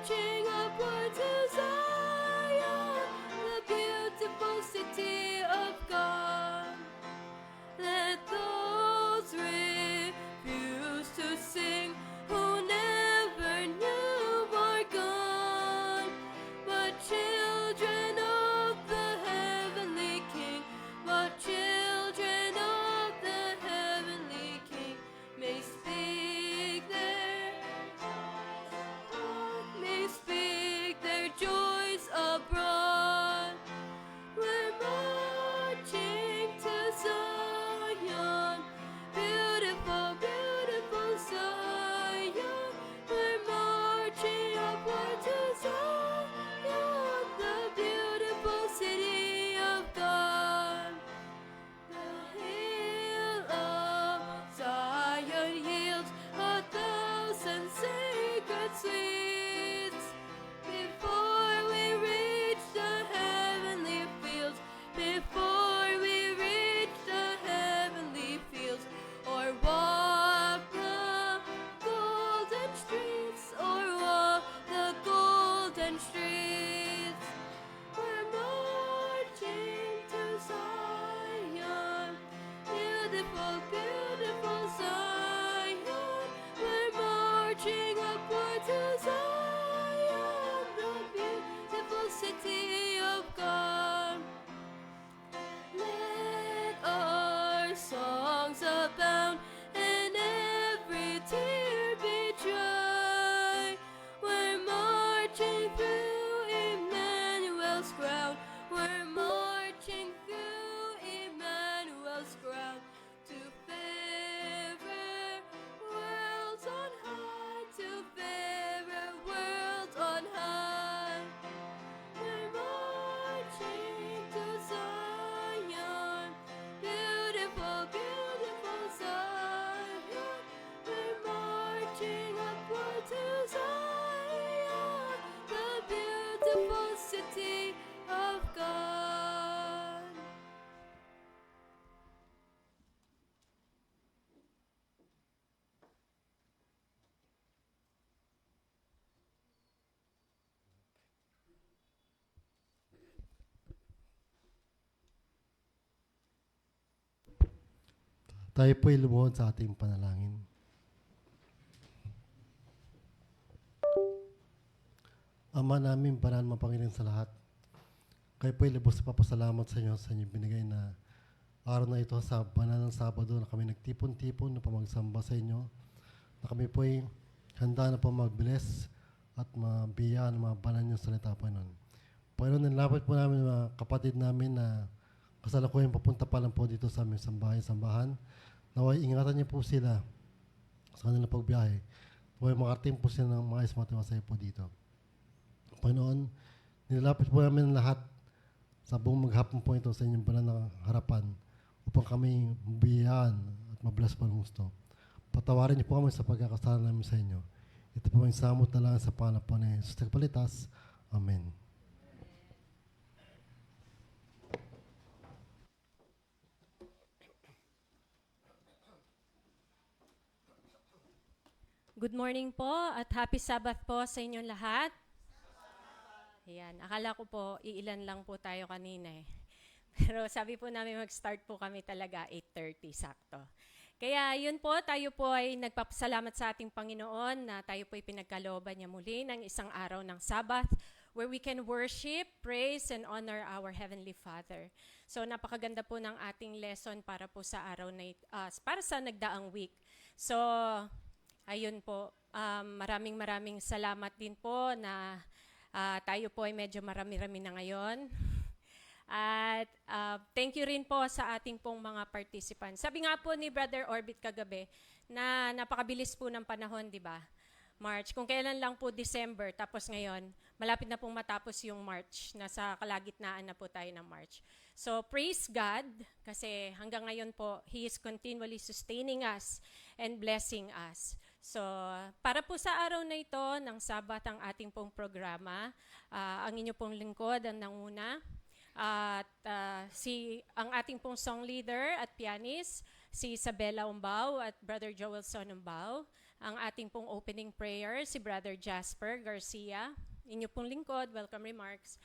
marching upward to Zion, the beautiful city of God. Let those refuse to sing who never knew our God, but children of the heavenly King, but children of the heavenly King may speak their joys abroad. We're marching to Zion, beautiful, beautiful Zion. We're marching upward to Zion, the beautiful city of God. The hill of Zion yields 1,000 sacred sweets. Before we reach the heavenly fields, before we reach the heavenly fields, or walk the golden streets, or walk the golden streets. We're marching to Zion, beautiful, beautiful Zion. We're marching upward to Zion, the beautiful city of God. Let our songs abound and every tear be dry. We're marching through Emmanuel's ground. We're marching through Emmanuel's ground to fairer worlds on high, to fairer worlds on high. We're marching to Zion, beautiful, beautiful Zion. We're marching upward to Zion, the beautiful city of God. Tayo po'y lumuhod sa ating panalangin. Ama namin, banal mapangilin sa lahat, kayo po'y lubos na papasalamat sa inyo sa inyong binigay na araw na ito sa banal ng Sabado na kami nagtipon-tipon na pamagsamba sa inyo, na kami po'y handa na po mag-bless at mabiyaan ng mga banal niyong salita, Panginoon. Panginoon, nilapit po namin mga kapatid namin na kasalukuyan papunta pa lang po dito sa aming sambahan. Naway ingatan niyo po sila sa kanilang pagbiyahe. Naway makarating po sila ng maayos matiwasay po dito. Panginoon, nilapit po namin ang lahat sa buong maghapon po ito sa inyong banal na harapan upang kami mabiyaan at mabless po ng gusto. Patawarin niyo po kami sa pagkakasala namin sa inyo. Ito po ang samot na lang sa pangalan po ni Jesus Nagpalitas. Amen. Good morning po at happy Sabbath po sa inyong lahat. Ayan, akala ko po iilan lang po tayo kanina eh. Pero sabi po namin mag-start po kami talaga 8:30 sakto. Kaya yun po, tayo po ay nagpapasalamat sa ating Panginoon na tayo po ay pinagkalooban niya muli ng isang araw ng Sabbath where we can worship, praise, and honor our Heavenly Father. So napakaganda po ng ating lesson para po sa araw na para sa nagdaang week. So ayun po, maraming salamat din po na tayo po ay medyo marami-rami na ngayon. At thank you rin po sa ating pong mga participants. Sabi nga po ni Brother Orbit kagabi na napakabilis po ng panahon, di ba? March. Kung kailan lang po December, tapos ngayon, malapit na pong matapos yung March. Nasa kalagitnaan na po tayo ng March. So praise God kasi hanggang ngayon po, He is continually sustaining us and blessing us. So para po sa araw na ito, ng Sabat ang ating pong programa, ang inyo pong lingkod ang nanguna. At ang ating pong song leader at pianist, si Isabella Umbao at Brother Joel Son Umbao. ang ating pong opening prayer, si Brother Jasper Garcia. Inyo pong lingkod, welcome remarks.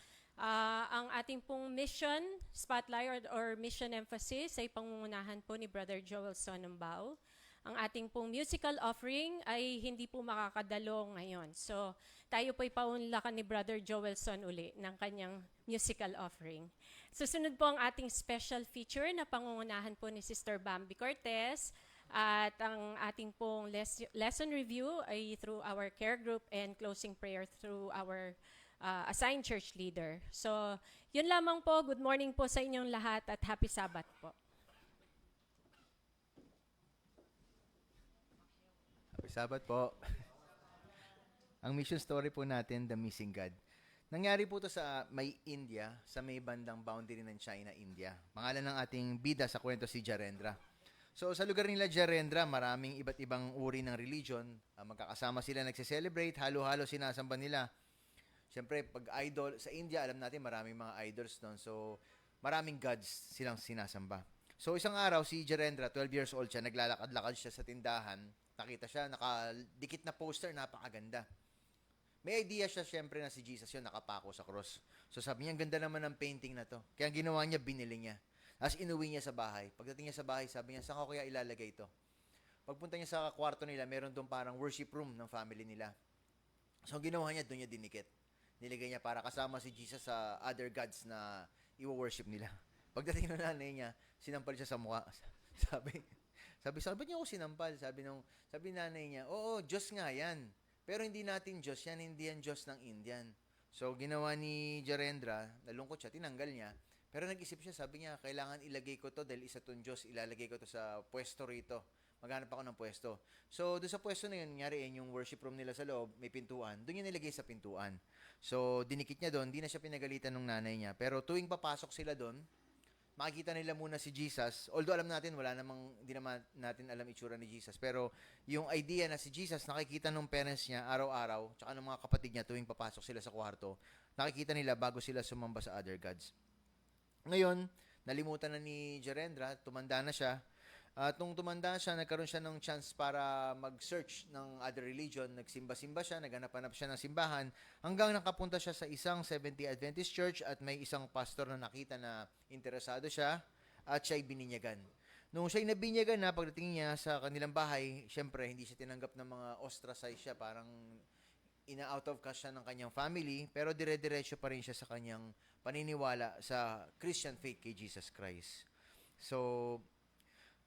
Ang ating pong mission spotlight or mission emphasis ay pangungunahan po ni Brother Joel Sonnenbao. Ang ating pong musical offering ay hindi po makakadalo ngayon. So, tayo po'y paunlakan ni Brother Joel Son uli ng kanyang musical offering. Susunod po ang ating special feature na pangungunahan po ni Sister Bambi Cortez. At ang ating pong lesson review ay through our care group and closing prayer through our assigned church leader. So, yun lamang po. Good morning po sa inyong lahat at happy Sabbath po. Happy Sabbath po. Ang mission story po natin, The Missing God. Nangyari po to sa may India, sa may bandang boundary ng China-India. Pangalan ng ating bida sa kwento si Jarendra. So sa lugar nila Jarendra, maraming iba't ibang uri ng religion. Magkakasama sila, nagse-celebrate, halo-halo sinasamba nila. Siyempre, pag idol, sa India, alam natin maraming mga idols doon. So maraming gods silang sinasamba. So isang araw, si Jarendra, 12 years old siya, naglalakad-lakad siya sa tindahan. Nakita siya, nakadikit na poster, napakaganda. May idea siya siyempre na si Jesus yun, nakapako sa cross. So sabi niya, ang ganda naman ng painting na to. Kaya ang ginawa niya, binili niya. Tapos inuwi niya sa bahay. Pagdating niya sa bahay, sabi niya, saan ko kaya ilalagay ito? Pagpunta niya sa kwarto nila, meron doon parang worship room ng family nila. So ang ginawa niya, doon niya dinikit. Nilagay niya para kasama si Jesus sa other gods na i-worship nila. Pagdating ng nanay niya, sinampal siya sa mukha. Sabi, ba't niyo ako sinampal? Sabi nanay niya, oo, Diyos nga yan. Pero hindi natin Diyos yan, hindi yan Diyos ng Indian. So, ginawa ni Jarendra, nalungkot siya, tinanggal niya. Pero nag-isip siya, sabi niya, kailangan ilagay ko to dahil isa tong Diyos, ilalagay ko to sa pwesto rito. Maghanap ako ng pwesto. So, doon sa pwesto na yun, nangyari yung worship room nila sa loob, may pintuan. Doon niya nilagay sa pintuan. So, dinikit niya doon, di na siya pinagalitan ng nanay niya. Pero tuwing papasok sila doon, makikita nila muna si Jesus. Although alam natin, hindi naman natin alam itsura ni Jesus. Pero yung idea na si Jesus, nakikita ng parents niya araw-araw, tsaka ng mga kapatid niya tuwing papasok sila sa kwarto, nakikita nila bago sila sumamba sa other gods. Ngayon, nalimutan na ni Jarendra, tumanda na siya. At nung tumanda siya, nagkaroon siya ng chance para mag-search ng other religion. Nagsimba-simba siya, naghanap-hanap siya ng simbahan, hanggang nakapunta siya sa isang Seventh-day Adventist church at may isang pastor na nakita na interesado siya at siya'y bininyagan. Nung siya'y nabinyagan na, pagdating niya sa kanilang bahay, syempre, hindi siya tinanggap ng mga ostracize siya, parang ina-out of caste siya ng kanyang family, pero dire-diretso pa rin siya sa kanyang paniniwala sa Christian faith kay Jesus Christ. So,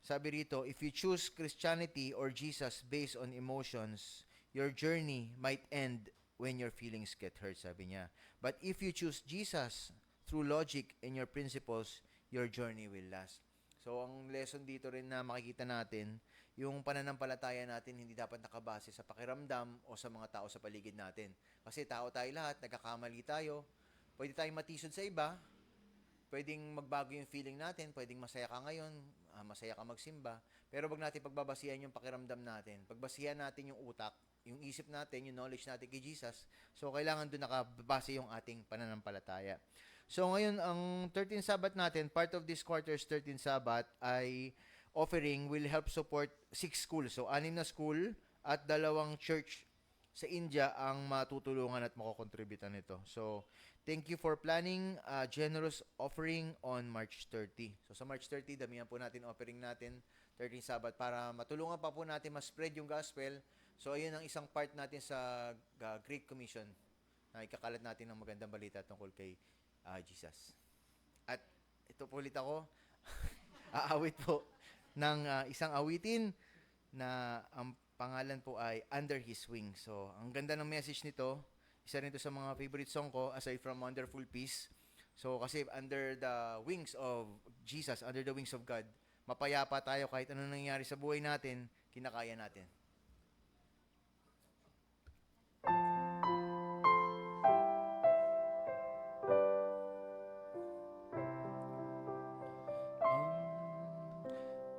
sabi rito, if you choose Christianity or Jesus based on emotions, your journey might end when your feelings get hurt, sabi niya. But if you choose Jesus through logic and your principles, your journey will last. So, ang lesson dito rin na makikita natin, yung pananampalataya natin hindi dapat nakabase sa pakiramdam o sa mga tao sa paligid natin. Kasi tao tayo lahat, nagkakamali tayo, pwede tayong matisod sa iba, pwedeng magbago yung feeling natin, pwedeng masaya ka ngayon, masaya ka magsimba, pero wag natin pagbabasihan yung pakiramdam natin. Pagbasihan natin yung utak, yung isip natin, yung knowledge natin kay Jesus. So, kailangan doon nakabase yung ating pananampalataya. So, ngayon, ang 13th Sabbath natin, part of this quarter's 13th Sabbath ay offering will help support 6 schools. So, 6 na school at 2 church sa India ang matutulungan at makokontributan nito. So, thank you for planning a generous offering on March 30. So, sa March 30, damihan po natin offering natin, 13th Sabbath, para matulungan pa po natin ma-spread yung gospel. So, ayun ang isang part natin sa Great Commission na ikakalat natin ng magandang balita tungkol kay Jesus. At ito po ulit ako, aawit po ng isang awitin na ang pangalan po ay Under His Wing. So, ang ganda ng message nito. Isa rin ito sa mga favorite song ko, aside from Wonderful Peace. So, kasi under the wings of Jesus, under the wings of God, mapayapa tayo kahit ano nangyari sa buhay natin, kinakaya natin.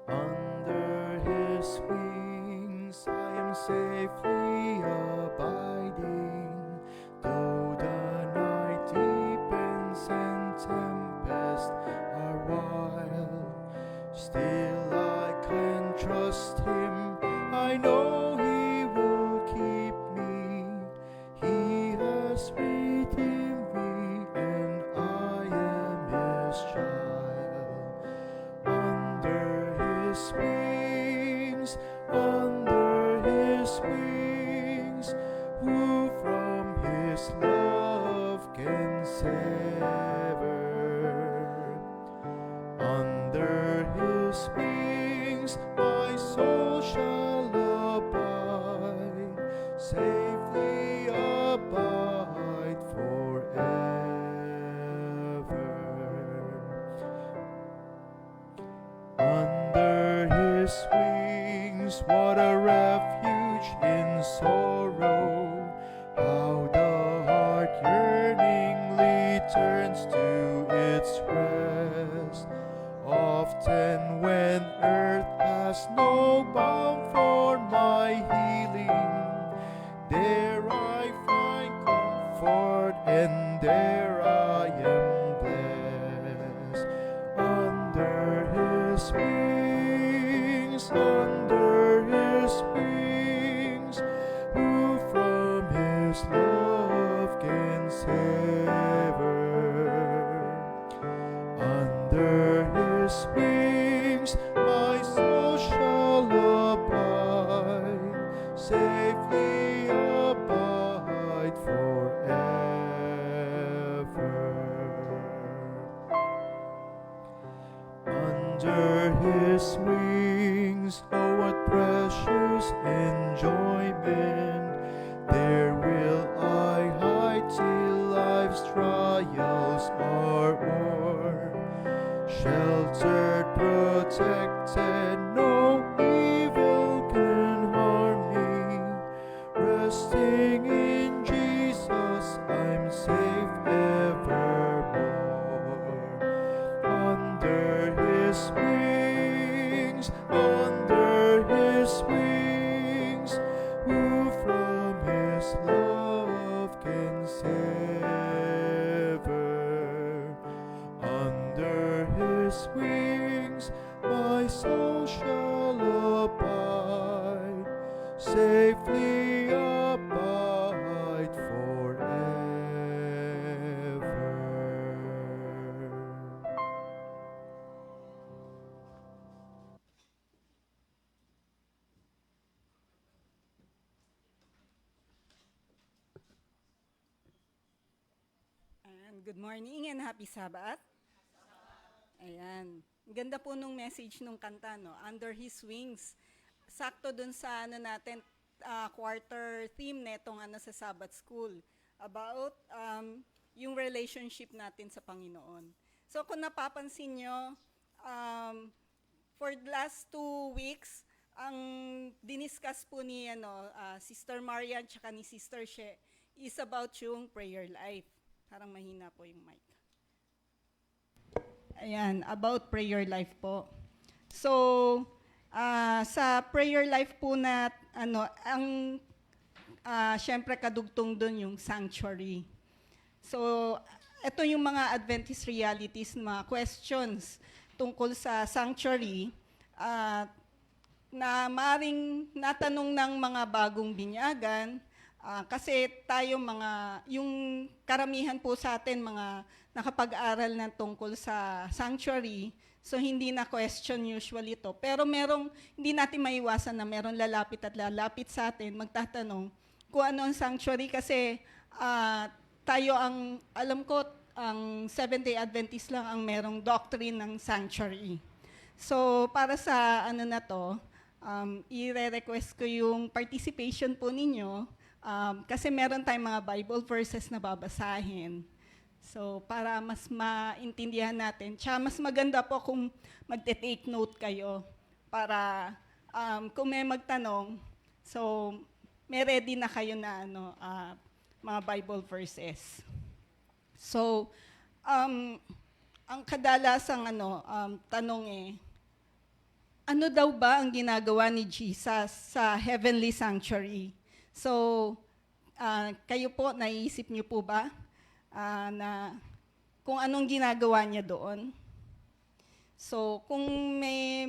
Under His wings I am safely abiding, though the night deepens and tempests are wild. Still I can trust Him, I know has redeemed me, and I am his child. Under his wings, who from his love can sever? Under his wings, my soul shall abide, safely abide forever. Under his wings, what a refuge in sorrow, how the heart yearningly turns to its rest. Often when earth has no balm for my healing, there I find comfort, and there I am blessed. Under his wings, who from his love can sever? Under his wings, my soul shall abide, safely abide forever. Under his wings, oh what precious enjoyment, there will I hide till life's trials are o'er. Sheltered, protected, no evil can harm me. Resting in Jesus, I'm safe evermore. Under his wings, who from his love can sever? Under his wings, my soul shall abide, safely abide forever. And good morning and happy Sabbath. Ayan. Ang ganda po nung message nung kanta, no? Under His Wings. Sakto dun sa natin, quarter theme netong sa Sabbath School. About yung relationship natin sa Panginoon. So kung napapansin nyo, for the last 2 weeks, ang diniscuss po ni Sister Marian tsaka ni Sister She is about yung prayer life. Parang mahina po yung mic. Ayan, about prayer life po. So, sa prayer life po na, syempre kadugtong dun yung sanctuary. So, ito yung mga Adventist realities, mga questions tungkol sa sanctuary, na maring natanong ng mga bagong binyagan, kasi tayo yung karamihan po sa atin, mga nakapag-aral na tungkol sa sanctuary, so hindi na question usually to. Pero hindi natin maiwasan na meron lalapit sa atin, magtatanong kung ano ang sanctuary, kasi tayo alam ko, ang Seventh-day Adventist lang ang merong doctrine ng sanctuary. So para sa na to, i-request ko yung participation po ninyo, kasi meron tayong mga Bible verses na babasahin. So, para mas maintindihan natin. Tsaka mas maganda po kung magte-take note kayo para kung may magtanong, so may ready na kayo na mga Bible verses. So, ang kadalasang tanong ano daw ba ang ginagawa ni Jesus sa heavenly sanctuary? So, kayo po, naiisip niyo po ba na kung anong ginagawa niya doon? So, kung may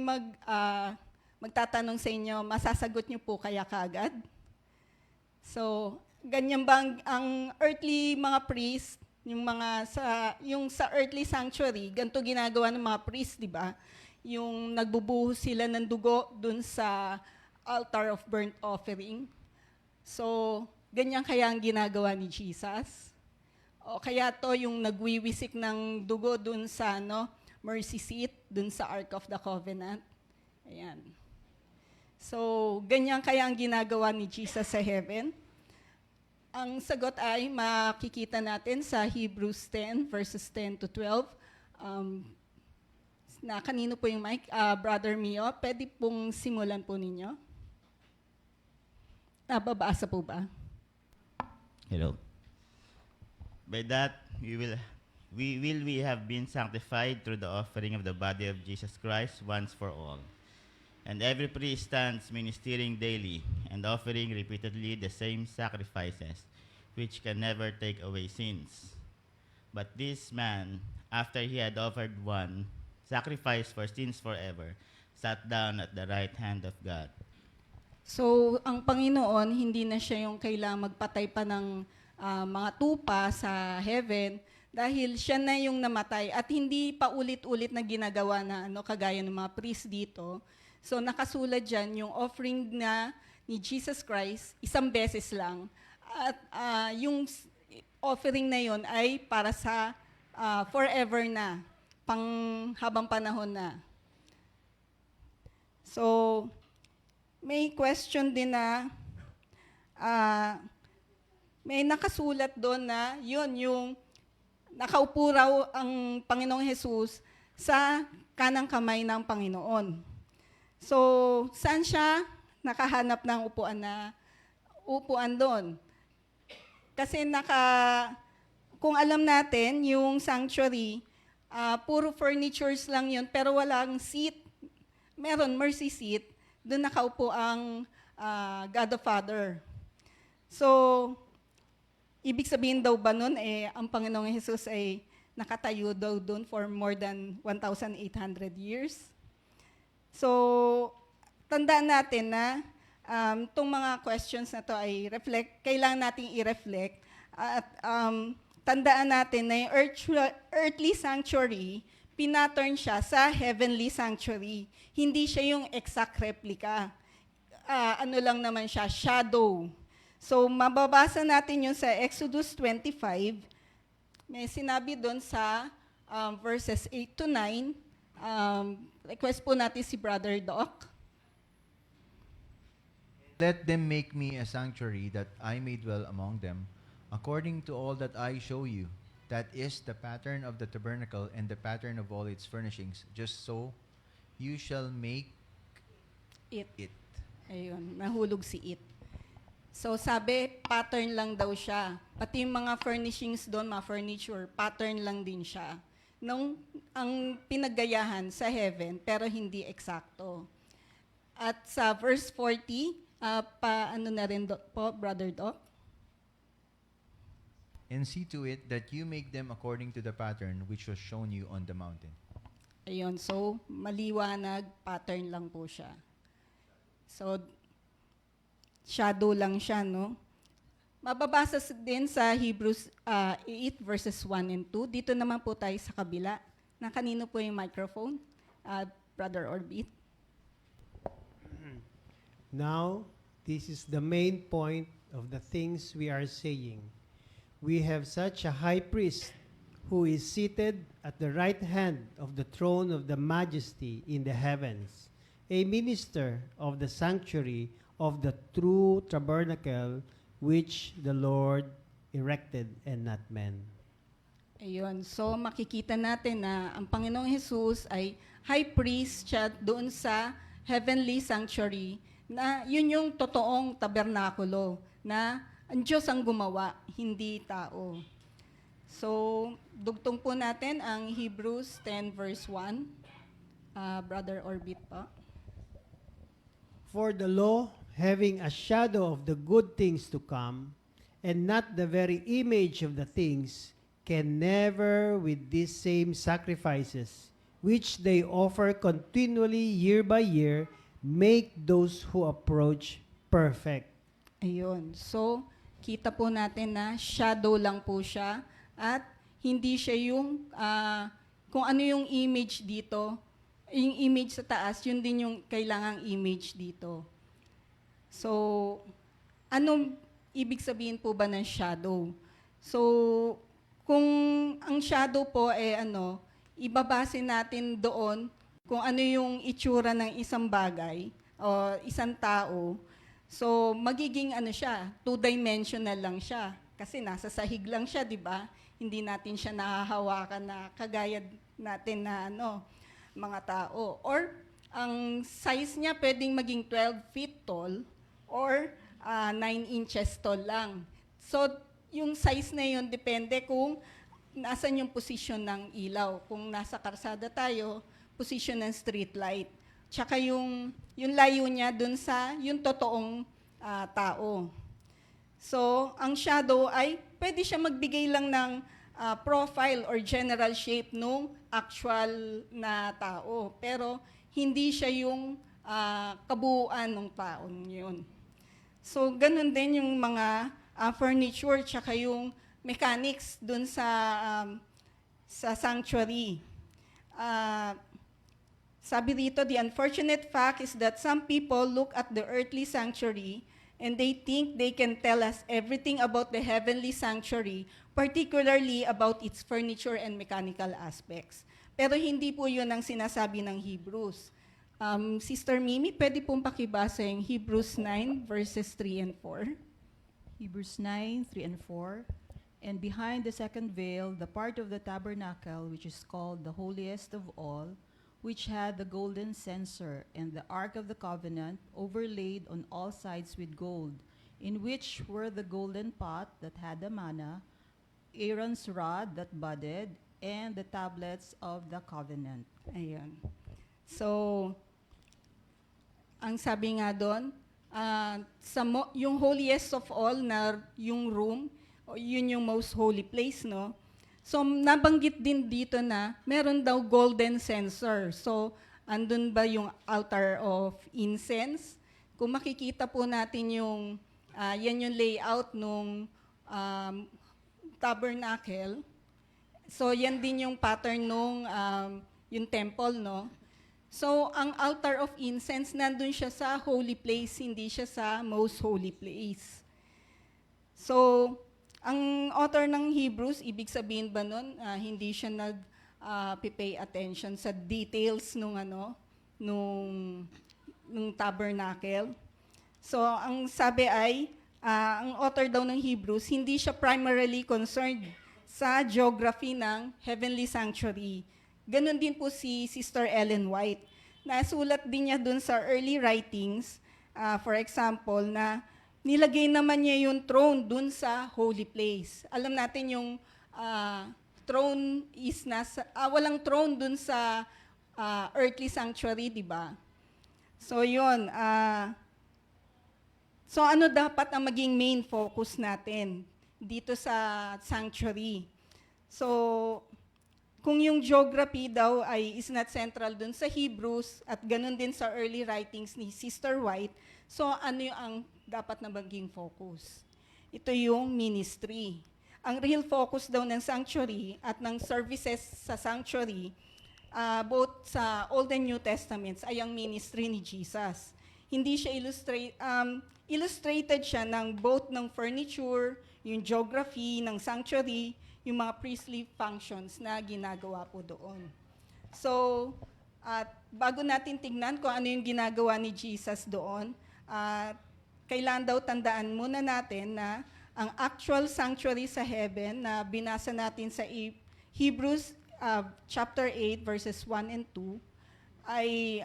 magtatanong sa inyo, masasagot niyo po kaya kaagad? So, ganyan bang ang earthly mga priest, yung sa earthly sanctuary, ganito ginagawa ng mga priest, di ba? Yung nagbubuhos sila ng dugo dun sa altar of burnt offering. So, ganyan kaya ang ginagawa ni Jesus? O kaya to yung nagwiwisik ng dugo dun sa mercy seat, dun sa Ark of the Covenant. Ayan. So, ganyan kaya ang ginagawa ni Jesus sa heaven? Ang sagot ay makikita natin sa Hebrews 10, verses 10 to 12. Na kanino po yung mic? Brother Mio, pwede pong simulan po ninyo? Babasa po ba? Hello. By that we have been sanctified through the offering of the body of Jesus Christ once for all. And every priest stands ministering daily and offering repeatedly the same sacrifices, which can never take away sins. But this man, after he had offered one sacrifice for sins forever, sat down at the right hand of God. So, ang Panginoon, hindi na siya yung kailangang magpatay pa ng mga tupa sa heaven dahil siya na yung namatay at hindi pa ulit-ulit na ginagawa na kagaya ng mga priest dito. So, nakasulat dyan yung offering na ni Jesus Christ, isang beses lang. At yung offering na yon ay para sa forever na, habang panahon na. So, may question din na may nakasulat doon na yun, yung nakaupo raw ang Panginoong Jesus sa kanang kamay ng Panginoon. So, saan siya nakahanap ng upuan doon? Kasi kung alam natin, yung sanctuary, puro furnitures lang yun, pero walang seat. Meron mercy seat, doon nakaupo ang God the Father. So, ibig sabihin daw ba nun, ang Panginoong Jesus ay nakatayo daw doon for more than 1,800 years? So, tandaan natin na itong mga questions na to ay kailangan nating i-reflect at tandaan natin na yung earthly sanctuary, pinattern siya sa heavenly sanctuary. Hindi siya yung exact replica. Ano lang naman siya, shadow. So, mababasa natin yun sa Exodus 25. May sinabi doon sa verses 8 to 9. Request po natin si Brother Doc. Let them make me a sanctuary that I may dwell among them, according to all that I show you. That is the pattern of the tabernacle and the pattern of all its furnishings. Just so you shall make it. Ayun, nahulog si it. So sabi, pattern lang daw siya. Pati yung mga furnishings doon, mga furniture, pattern lang din siya. Ang pinaggayahan sa heaven, pero hindi eksakto. At sa verse 40, paano na rin po, Brother Doc? And see to it that you make them according to the pattern which was shown you on the mountain. Ayun, so maliwanag, pattern lang po siya. So, shadow lang siya, no? Mababasa din sa Hebrews 8 verses 1 and 2. Dito naman po tayo sa kabila. Na kanino po yung microphone? Brother Orbit. Now, this is the main point of the things we are saying. We have such a high priest who is seated at the right hand of the throne of the majesty in the heavens, a minister of the sanctuary of the true tabernacle which the Lord erected and not man. Ayun, so makikita natin na ang Panginoong Jesus ay high priest siya doon sa heavenly sanctuary, na yun yung totoong tabernakulo, na ang Diyos ang gumawa, hindi tao. So, dugtong po natin ang Hebrews 10 verse 1. Brother Orbit po. For the law, having a shadow of the good things to come, and not the very image of the things, can never with these same sacrifices, which they offer continually year by year, make those who approach perfect. Ayun. So, kita po natin na shadow lang po siya at hindi siya yung kung ano yung image dito, yung image sa taas, yun din yung kailangang image dito. So, anong ibig sabihin po ba ng shadow? So, kung ang shadow po ibabase natin doon kung ano yung itsura ng isang bagay o isang tao. So, magiging siya, two-dimensional lang siya. Kasi nasa sahig lang siya, di ba? Hindi natin siya nahahawakan na kagaya natin na mga tao. Or, ang size niya pwedeng maging 12 feet tall or 9 inches tall lang. So, yung size na yun, depende kung nasan yung position ng ilaw. Kung nasa karsada tayo, position ng street light. Tsaka yung layo niya dun sa yung totoong tao. So, ang shadow ay pwede siya magbigay lang ng profile or general shape nung actual na tao. Pero, hindi siya yung kabuuan ng taon yun. So, ganun din yung mga furniture tsaka yung mechanics dun sa sanctuary. Sabi dito, the unfortunate fact is that some people look at the earthly sanctuary and they think they can tell us everything about the heavenly sanctuary, particularly about its furniture and mechanical aspects. Pero hindi po yun ang sinasabi ng Hebrews. Sister Mimi, pwede pong pakibasa yung Hebrews 9 verses 3 and 4. Hebrews 9, 3 and 4. And behind the second veil, the part of the tabernacle, which is called the holiest of all, which had the golden censer and the ark of the covenant overlaid on all sides with gold, in which were the golden pot that had the manna, Aaron's rod that budded, and the tablets of the covenant. Ayan. So, ang sabi nga doon, yung holiest of all na yung room, yun yung most holy place, no? So, nabanggit din dito na meron daw golden censer. So, andun ba yung altar of incense? Kung makikita po natin yan yung layout nung tabernacle. So, yan din yung pattern nung yung temple, no? So, ang altar of incense, nandun siya sa holy place, hindi siya sa most holy place. So, ang author ng Hebrews, ibig sabihin ba nun, hindi siya nag-pay attention sa details nung tabernacle. So, ang sabi ay, ang author daw ng Hebrews, hindi siya primarily concerned sa geography ng heavenly sanctuary. Ganon din po si Sister Ellen White. Nasulat din niya dun sa early writings, for example, na nilagay naman niya yung throne dun sa holy place. Alam natin yung throne is walang throne dun sa earthly sanctuary, di ba? So yun. So ano dapat ang maging main focus natin dito sa sanctuary? So, kung yung geography daw is not central dun sa Hebrews at ganun din sa early writings ni Sister White, so ano yung ang dapat na maging focus? Ito yung ministry. Ang real focus daw ng sanctuary at ng services sa sanctuary, both sa Old and New Testaments, ay ang ministry ni Jesus. Hindi siya illustrated siya ng both ng furniture, yung geography ng sanctuary, yung mga priestly functions na ginagawa po doon. So, bago natin tignan kung ano yung ginagawa ni Jesus doon, kailangan daw tandaan muna natin na ang actual sanctuary sa heaven na binasa natin sa Hebrews chapter 8 verses 1 and 2 ay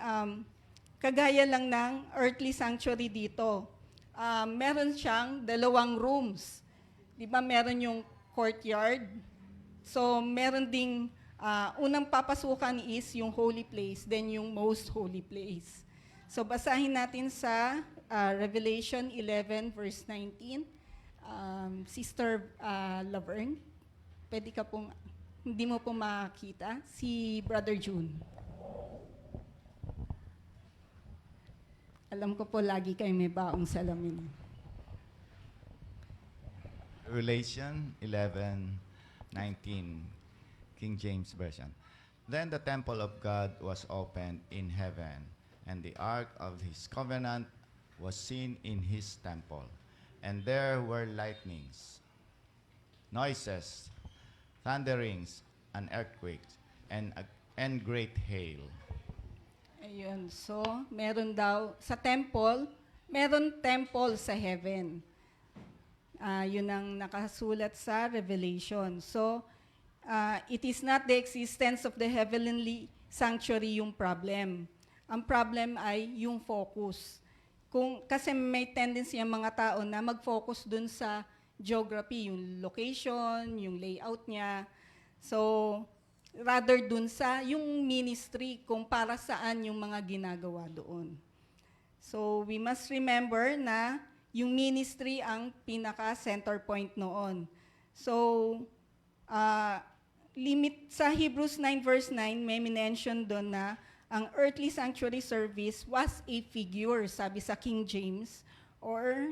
kagaya lang ng earthly sanctuary dito. Meron siyang 2 rooms. Di ba meron yung courtyard? So meron ding unang papasukan is yung holy place, then yung most holy place. So basahin natin sa Revelation 11 verse 19. Sister Laverne, pwede ka pong, hindi mo po makita, si Brother June. Alam ko po lagi kayo may baong salamin. Revelation 11:19, King James Version. Then the temple of God was opened in heaven, and the ark of his covenant was seen in his temple. And there were lightnings, noises, thunderings, and earthquakes, and great hail. Ayun. So, meron daw sa temple, meron temple sa heaven. Yun ang nakasulat sa Revelation. So, it is not the existence of the heavenly sanctuary yung problem. Ang problem ay yung focus. Kasi may tendency ang mga tao na mag-focus dun sa geography, yung location, yung layout niya. So, rather dun sa yung ministry, kung para saan yung mga ginagawa doon. So, we must remember na yung ministry ang pinaka-center point noon. So, limit sa Hebrews 9 verse 9, may mention doon na ang earthly sanctuary service was a figure, sabi sa King James, or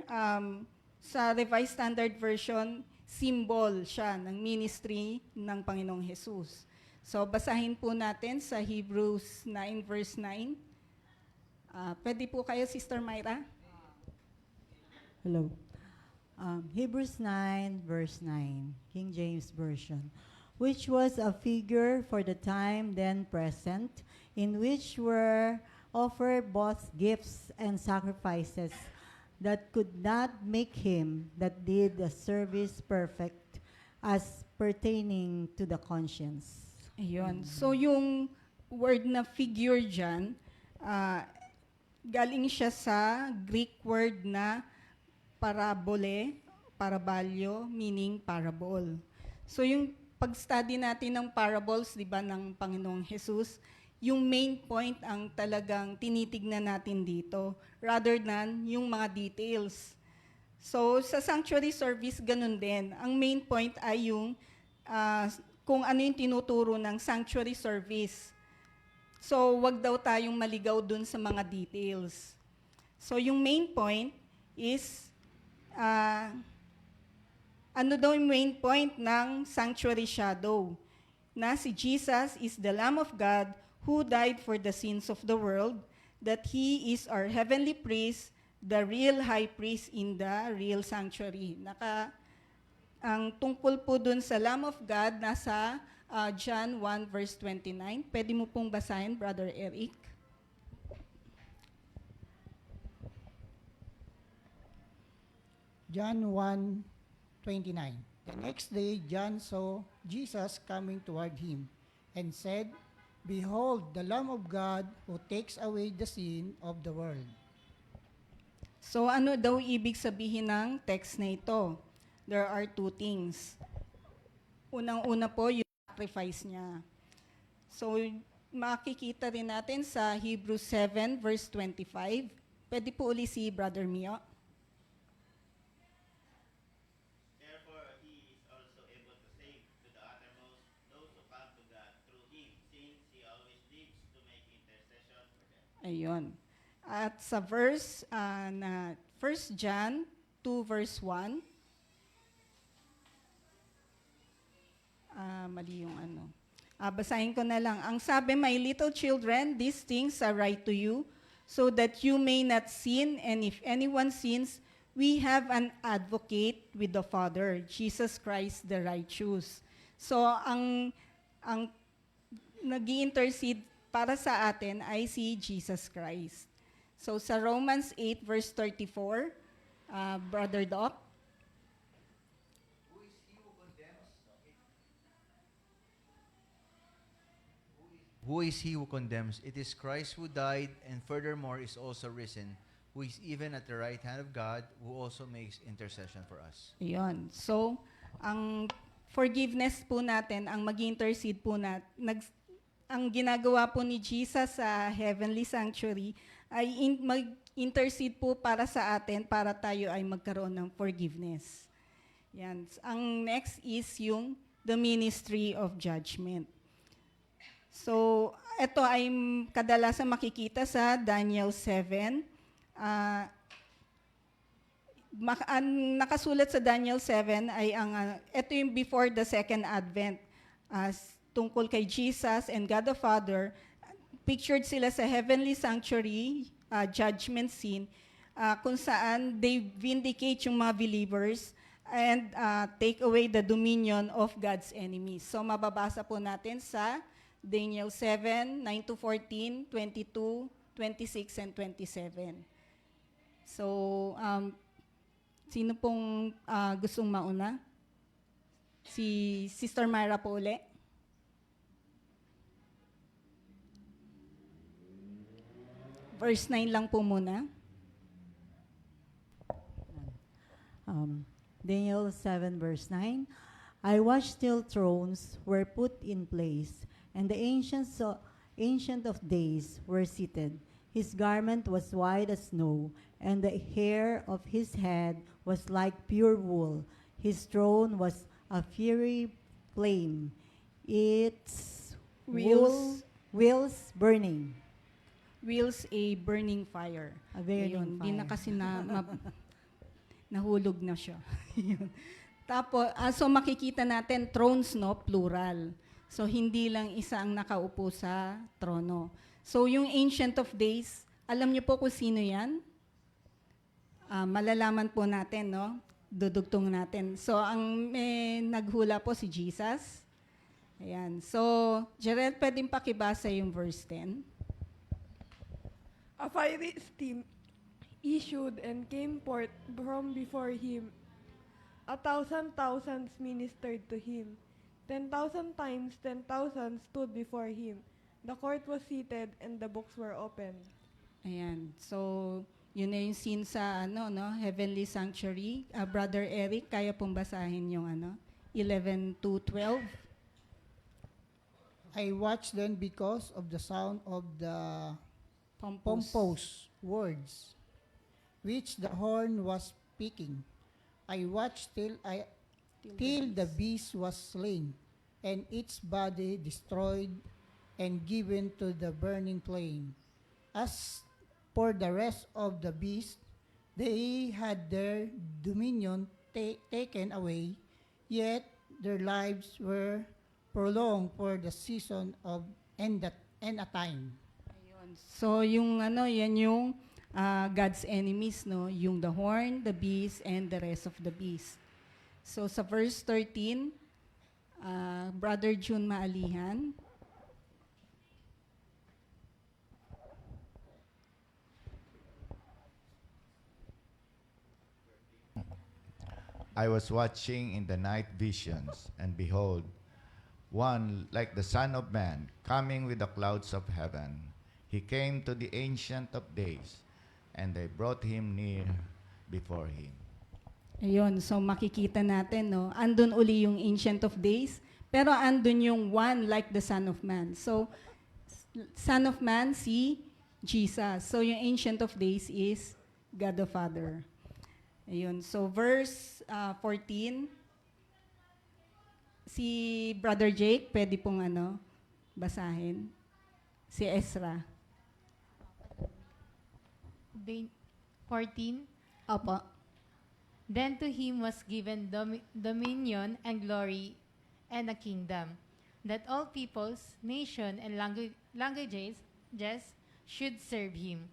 sa Revised Standard Version, symbol siya ng ministry ng Panginoong Jesus. So, basahin po natin sa Hebrews 9 verse 9. Pwede po kayo, Sister Myra? Hello. Hebrews 9, verse 9, King James Version, which was a figure for the time then present, in which were offered both gifts and sacrifices that could not make him that did the service perfect, as pertaining to the conscience. Ayun. So, yung word na figure dyan, galing siya sa Greek word na parabalyo, meaning parable. So yung pag-study natin ng parables, di ba, ng Panginoong Jesus, yung main point ang talagang tinitignan natin dito, rather than yung mga details. So sa sanctuary service, ganun din. Ang main point ay yung kung ano yung tinuturo ng sanctuary service. So wag daw tayong maligaw dun sa mga details. So yung main point is ano daw yung main point ng sanctuary shadow? Na si Jesus is the Lamb of God who died for the sins of the world, that He is our heavenly priest, the real high priest in the real sanctuary. Ang tungkol po dun sa Lamb of God, nasa John 1 verse 29. Pwede mo pong basahin, Brother Eric. John 1:29. The next day, John saw Jesus coming toward him and said, Behold, the Lamb of God who takes away the sin of the world. So ano daw ibig sabihin ng text na ito? There are two things. Unang-una po, yung sacrifice niya. So makikita rin natin sa Hebrews 7 verse 25. Pwede po uli si Brother Mio. Ayun. At sa verse na 1 John 2 verse 1, mali yung ano. Basahin ko na lang. Ang sabi, my little children, these things I write to you, so that you may not sin, and if anyone sins, we have an advocate with the Father, Jesus Christ the righteous. So, ang nag-i-intercede para sa atin ay si Jesus Christ. So sa Romans 8 verse 34, Brother Doc. Who is he who condemns? It is Christ who died and furthermore is also risen, who is even at the right hand of God, who also makes intercession for us. Ayun. So, ang forgiveness po natin, ang mag-intercede po ang ginagawa po ni Jesus sa heavenly sanctuary ay mag-intercede po para sa atin para tayo ay magkaroon ng forgiveness. Yan. Ang next is yung the ministry of judgment. So, ito ay kadalasan makikita sa Daniel 7. ang nakasulat sa Daniel 7 ay ito yung before the second advent. Tungkol kay Jesus and God the Father, pictured sila sa heavenly sanctuary, judgment scene, kung saan they vindicate yung mga believers and take away the dominion of God's enemies. So mababasa po natin sa Daniel 7, 9-14, 22, 26, and 27. So, sino pong gustong mauna? Si Sister Myra po uli. Verse 9 lang po muna. Daniel 7 verse 9. I watched till thrones were put in place, and the ancient of days were seated. His garment was white as snow, and the hair of his head was like pure wool. His throne was a fiery flame, its wheels burning. Wheels a burning fire. A burning Ayun, di na fire. kasi nahulog na siya. Yun. Tapos, so makikita natin, thrones, no, plural. So, hindi lang isa ang nakaupo sa trono. So, yung Ancient of Days, alam niyo po kung sino yan? Malalaman po natin, no? Dudugtong natin. So, ang naghula po si Jesus. Ayan. So, Jarel, pwedeng pakibasa yung verse 10. A fiery steam issued and came forth from before him. 1,000 thousands ministered to him. 10,000 times 10,000 stood before him. The court was seated and the books were opened. Ayan. So, yun na yung scene sa Heavenly Sanctuary. Brother Eric, kaya pong basahin yung 11-12. I watched then because of the sound of the pompous words, which the horn was speaking. I watched till the beast was slain, and its body destroyed and given to the burning flame. As for the rest of the beasts, they had their dominion taken away, yet their lives were prolonged for the season of and a time. So yung yan yung God's enemies, no? Yung the horn, the beast, and the rest of the beast. So sa verse 13, Brother June Maalihan. I was watching in the night visions, and behold, one like the Son of Man coming with the clouds of heaven. He came to the Ancient of Days, and they brought him near before him. Ayun, so makikita natin, no? Andun uli yung Ancient of Days, pero andun yung one like the Son of Man. So, Son of Man, si Jesus. So, yung Ancient of Days is God the Father. Ayun, so verse 14, si Brother Jake, pwede pong basahin. Si Ezra. 14. Opo. Then to him was given dominion and glory and a kingdom, that all peoples, nation, and languages should serve him.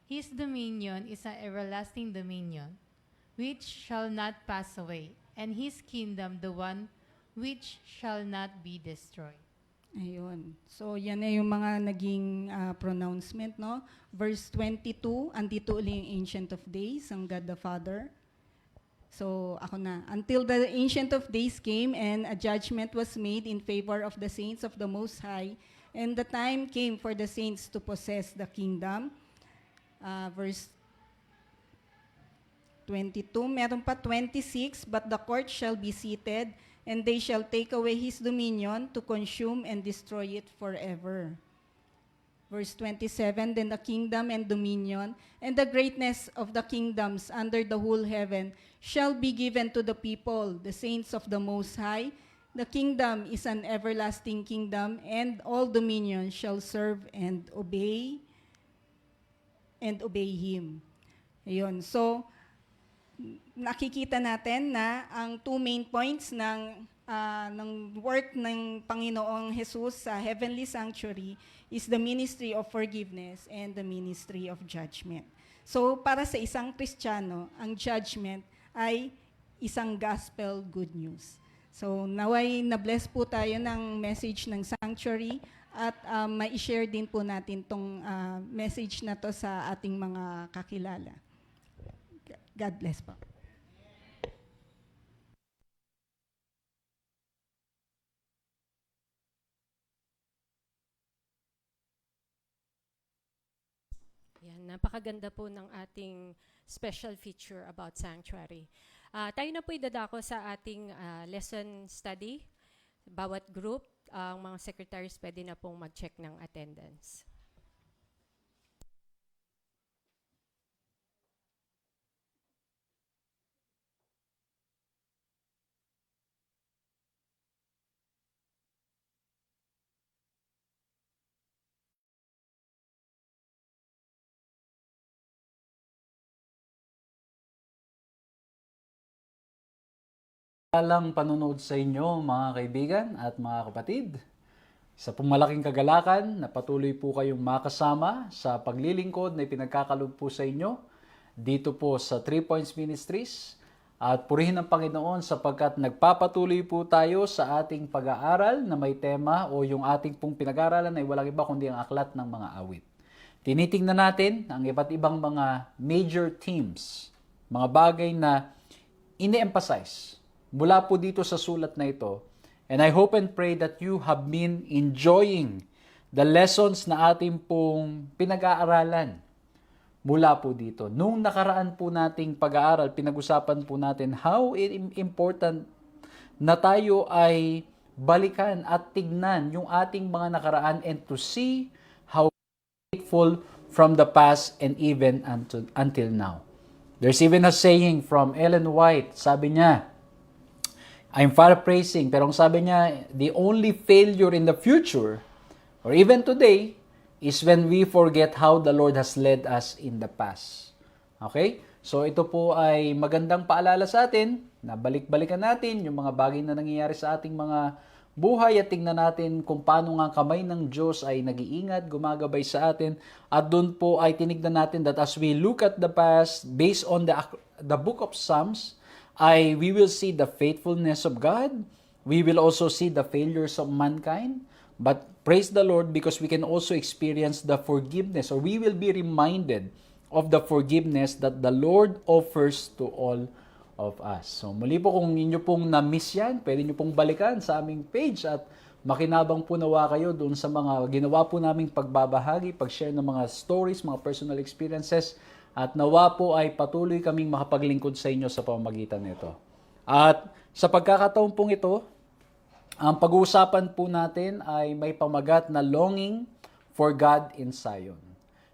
His dominion is an everlasting dominion, which shall not pass away, and his kingdom the one which shall not be destroyed. Ayun. So, yan na yung mga naging pronouncement, no? Verse 22, andito uli yung Ancient of Days, ang God the Father. So, ako na. Until the Ancient of Days came and a judgment was made in favor of the saints of the Most High, and the time came for the saints to possess the kingdom. Verse 22, meron pa 26, but the court shall be seated, and they shall take away his dominion to consume and destroy it forever. Verse 27, then the kingdom and dominion and the greatness of the kingdoms under the whole heaven shall be given to the people, the saints of the Most High. The kingdom is an everlasting kingdom, and all dominion shall serve and obey him. Ayun. So, nakikita natin na ang two main points ng work ng Panginoong Jesus sa Heavenly Sanctuary is the ministry of forgiveness and the ministry of judgment. So para sa isang Kristiyano, ang judgment ay isang gospel good news. So naway na-bless po tayo ng message ng Sanctuary at ma-share din po natin tong message na to sa ating mga kakilala. God bless po. Yan, napakaganda po ng ating special feature about Sanctuary. Tayo na po idadako sa ating lesson study. Bawat group, ang mga secretaries pwede na pong mag-check ng attendance. Lang panonood sa inyo mga kaibigan at mga kapatid. Isa pong malaking kagalakan na patuloy po kayong makasama sa paglilingkod na ipinagkakalob po sa inyo dito po sa 3 Points Ministries. At purihin ang Panginoon sapagkat nagpapatuloy po tayo sa ating pag-aaral na may tema o yung ating pong pinag-aaralan ay walang iba kundi ang aklat ng mga awit. Tinitingnan natin ang iba't ibang mga major themes, mga bagay na ini-emphasize mula po dito sa sulat na ito. And I hope and pray that you have been enjoying the lessons na ating pong pinag-aaralan mula po dito. Nung nakaraan po nating pag-aaral, pinag-usapan po natin how important na tayo ay balikan at tignan yung ating mga nakaraan and to see how faithful from the past and even until now. There's even a saying from Ellen White, sabi niya, I'm paraphrasing, pero ang sabi niya, the only failure in the future, or even today, is when we forget how the Lord has led us in the past. Okay? So ito po ay magandang paalala sa atin, na balik-balikan natin yung mga bagay na nangyayari sa ating mga buhay at tingnan natin kung paano nga kamay ng Diyos ay nag-iingat, gumagabay sa atin. At doon po ay tinignan natin that as we look at the past, based on the book of Psalms, we will see the faithfulness of God. We will also see the failures of mankind. But praise the Lord because we can also experience the forgiveness, or we will be reminded of the forgiveness that the Lord offers to all of us. So muli po, kung inyo pong na-miss yan, pwede nyo pong balikan sa aming page at makinabang po nawa kayo doon sa mga ginawa po naming pagbabahagi, pag-share ng mga stories, mga personal experiences. At nawa po ay patuloy kaming makapaglingkod sa inyo sa pamamagitan nito. At sa pagkakataon pong ito, ang pag-uusapan po natin ay may pamagat na longing for God in Zion.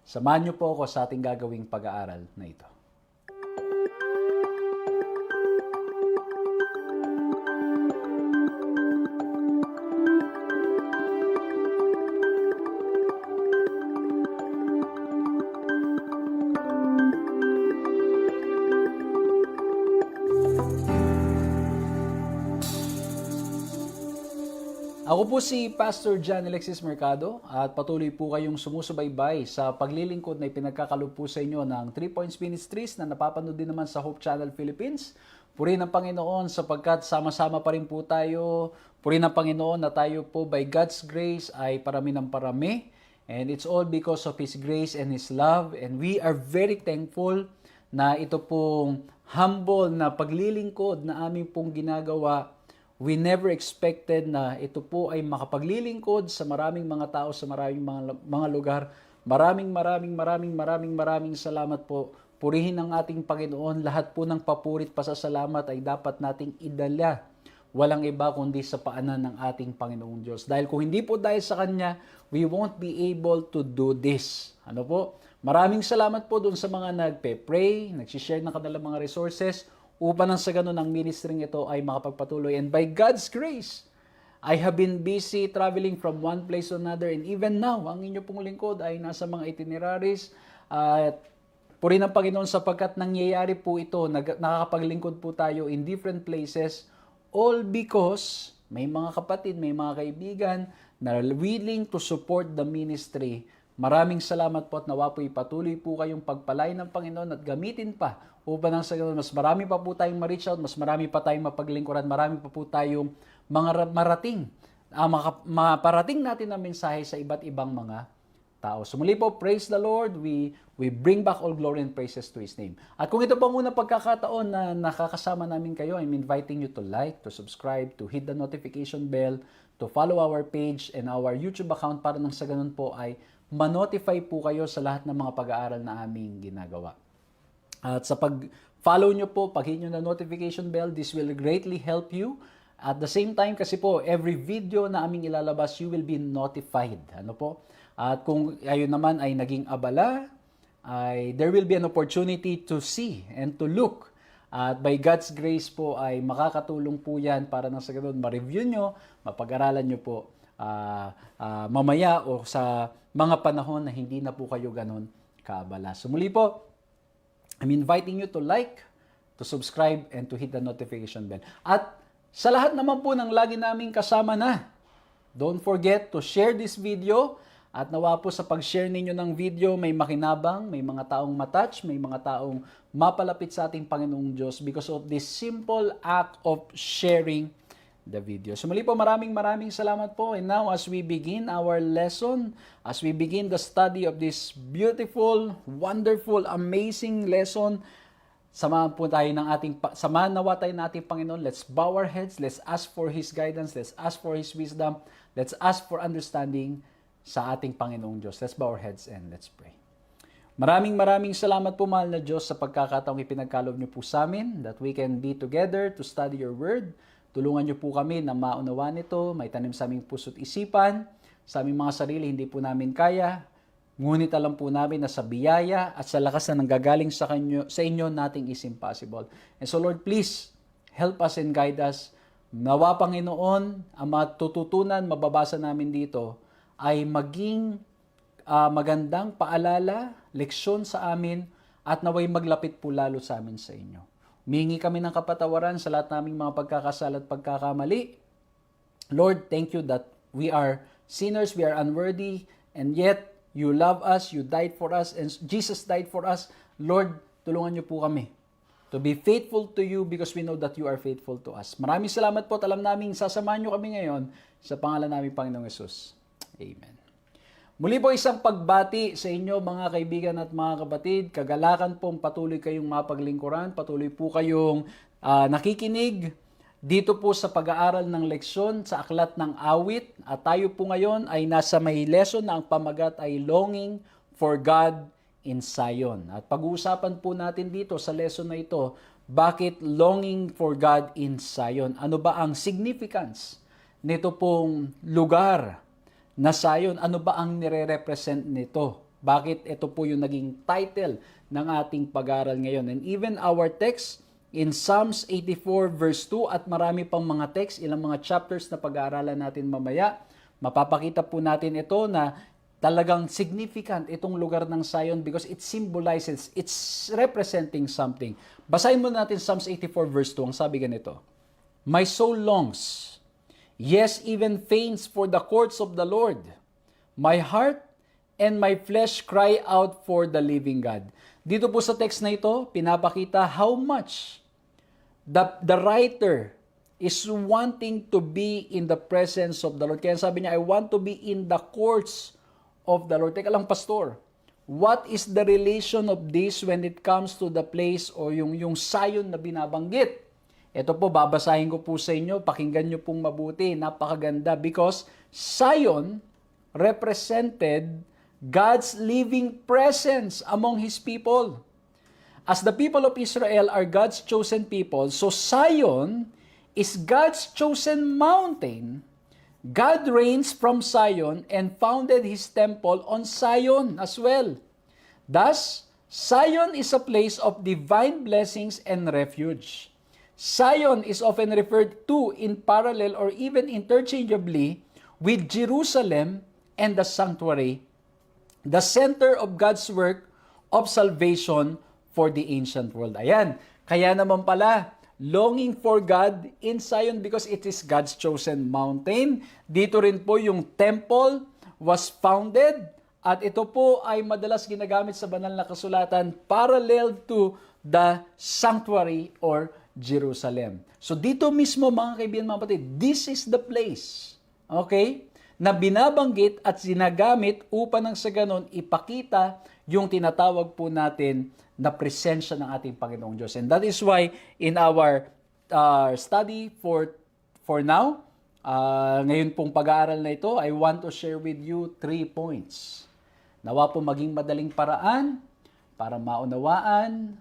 Samahan niyo po ako sa ating gagawing pag-aaral na ito. Ako po si Pastor John Alexis Mercado at patuloy po kayong sumusubaybay sa paglilingkod na ipinagkakalob po sa inyo ng 3 Points Ministries na napapanood din naman sa Hope Channel Philippines. Purihin ang Panginoon sapagkat sama-sama pa rin po tayo. Purihin ang Panginoon na tayo po by God's grace ay parami ng parami. And it's all because of His grace and His love. And we are very thankful na ito pong humble na paglilingkod na aming pong ginagawa. We never expected na ito po ay makapaglilingkod sa maraming mga tao, sa maraming mga lugar. Maraming salamat po. Purihin ang ating Panginoon. Lahat po ng papurit pasasalamat ay dapat nating idala. Walang iba kundi sa paanan ng ating Panginoong Diyos. Dahil kung hindi po dahil sa Kanya, we won't be able to do this. Ano po? Maraming salamat po doon sa mga nagpe-pray, nagsishare ng kanilang mga resources, upang nang sa ganun ang ministering ito ay makapagpatuloy. And by God's grace, I have been busy traveling from one place to another. And even now, ang inyo pong lingkod ay nasa mga itineraries at Purihin ang Panginoon sapagkat nangyayari po ito, nakakapaglingkod po tayo in different places, all because may mga kapatid, may mga kaibigan na willing to support the ministry. Maraming salamat po at nawa po ipatuloy po kayong pagpalain ng Panginoon at gamitin pa upang nang sa ganun, mas marami pa po tayong ma-reach out, mas marami pa tayong mapaglingkuran, marami pa po tayong mga maparating natin na mensahe sa iba't ibang mga tao. So muli po, praise the Lord. We bring back all glory and praises to His name. At kung ito pa muna pagkakataon na nakakasama namin kayo, I'm inviting you to like, to subscribe, to hit the notification bell, to follow our page and our YouTube account para nang sa ganun po ay ma-notify po kayo sa lahat ng mga pag-aaral na aming ginagawa. At sa pag-follow nyo po, pag-hit nyo na notification bell, this will greatly help you. At the same time kasi po, every video na aming ilalabas, you will be notified. Ano po? At kung ayun naman ay naging abala, there will be an opportunity to see and to look. At by God's grace po ay makakatulong po yan para nang sa ganun ma-review nyo, mapag-aralan nyo po mamaya o sa mga panahon na hindi na po kayo ganun kaabala. So muli po, I'm inviting you to like, to subscribe, and to hit the notification bell. At sa lahat naman po ng lagi naming kasama na, don't forget to share this video. At nawa po sa pag-share ninyo ng video, may makinabang, may mga taong matouch, may mga taong mapalapit sa ating Panginoong Diyos because of this simple act of sharing the video. So muli po, maraming salamat po. And now, as we begin our lesson, as we begin the study of this beautiful, wonderful, amazing lesson, samahan nawa tayo ng ating Panginoon. Let's bow our heads. Let's ask for His guidance. Let's ask for His wisdom. Let's ask for understanding sa ating Panginoong Diyos. Let's bow our heads and let's pray. Maraming salamat po, mahal na Diyos, sa pagkakataong ipinagkaloob niyo po sa amin that we can be together to study your word. Tulungan niyo po kami na maunawaan ito, may tanim sa aming puso't isipan, sa aming mga sarili hindi po namin kaya, ngunit alam po namin na sa biyaya at sa lakas na nanggagaling sa inyo nating is impossible. And so Lord, please help us and guide us. Nawa Panginoon, ang matututunan, mababasa namin dito ay maging magandang paalala, leksyon sa amin at naway maglapit po lalo sa amin sa inyo. Humingi kami ng kapatawaran sa lahat naming mga pagkakasala at pagkakamali. Lord, thank you that we are sinners, we are unworthy, and yet you love us, you died for us, and Jesus died for us. Lord, tulungan niyo po kami to be faithful to you because we know that you are faithful to us. Maraming salamat po at alam namin sasamahan niyo kami ngayon sa pangalan namin Panginoong Yesus. Amen. Muli po isang pagbati sa inyo mga kaibigan at mga kapatid. Kagalakan pong patuloy kayong mapaglingkuran, patuloy po kayong nakikinig dito po sa pag-aaral ng leksyon sa Aklat ng Awit. At tayo po ngayon ay nasa may lesson na ang pamagat ay Longing for God in Zion. At pag-uusapan po natin dito sa lesson na ito, bakit longing for God in Zion? Ano ba ang significance nito pong lugar na Zion? Ano ba ang nire-represent nito? Bakit ito po yung naging title ng ating pag-aaral ngayon? And even our text in Psalms 84 verse 2 at marami pang mga text, ilang mga chapters na pag-aaralan natin mamaya, mapapakita po natin ito na talagang significant itong lugar ng Zion because it symbolizes, it's representing something. Basahin mo natin Psalms 84 verse 2, ang sabi ganito, My soul longs, yes, even faints for the courts of the Lord. My heart and my flesh cry out for the living God. Dito po sa text na ito, pinapakita how much the writer is wanting to be in the presence of the Lord. Kaya sabi niya, I want to be in the courts of the Lord. Teka lang, pastor, what is the relation of this when it comes to the place o yung Zion na binabanggit? Ito po, babasahin ko po sa inyo, pakinggan nyo pong mabuti, napakaganda, because Zion represented God's living presence among His people. As the people of Israel are God's chosen people, so Zion is God's chosen mountain. God reigns from Zion and founded His temple on Zion as well. Thus, Zion is a place of divine blessings and refuge. Zion is often referred to in parallel or even interchangeably with Jerusalem and the sanctuary, the center of God's work of salvation for the ancient world. Ayan. Kaya naman pala, longing for God in Zion because it is God's chosen mountain. Dito rin po yung temple was founded at ito po ay madalas ginagamit sa banal na kasulatan parallel to the sanctuary or Jerusalem. So dito mismo mga kaibigan, mga kapatid, this is the place, okay, na binabanggit at sinagamit upang nang sa ganon ipakita yung tinatawag po natin na presensya ng ating Panginoong Diyos. And that is why in our study for now, ngayon pong pag-aaral na ito, I want to share with you 3 points. Nawa po maging madaling paraan para maunawaan,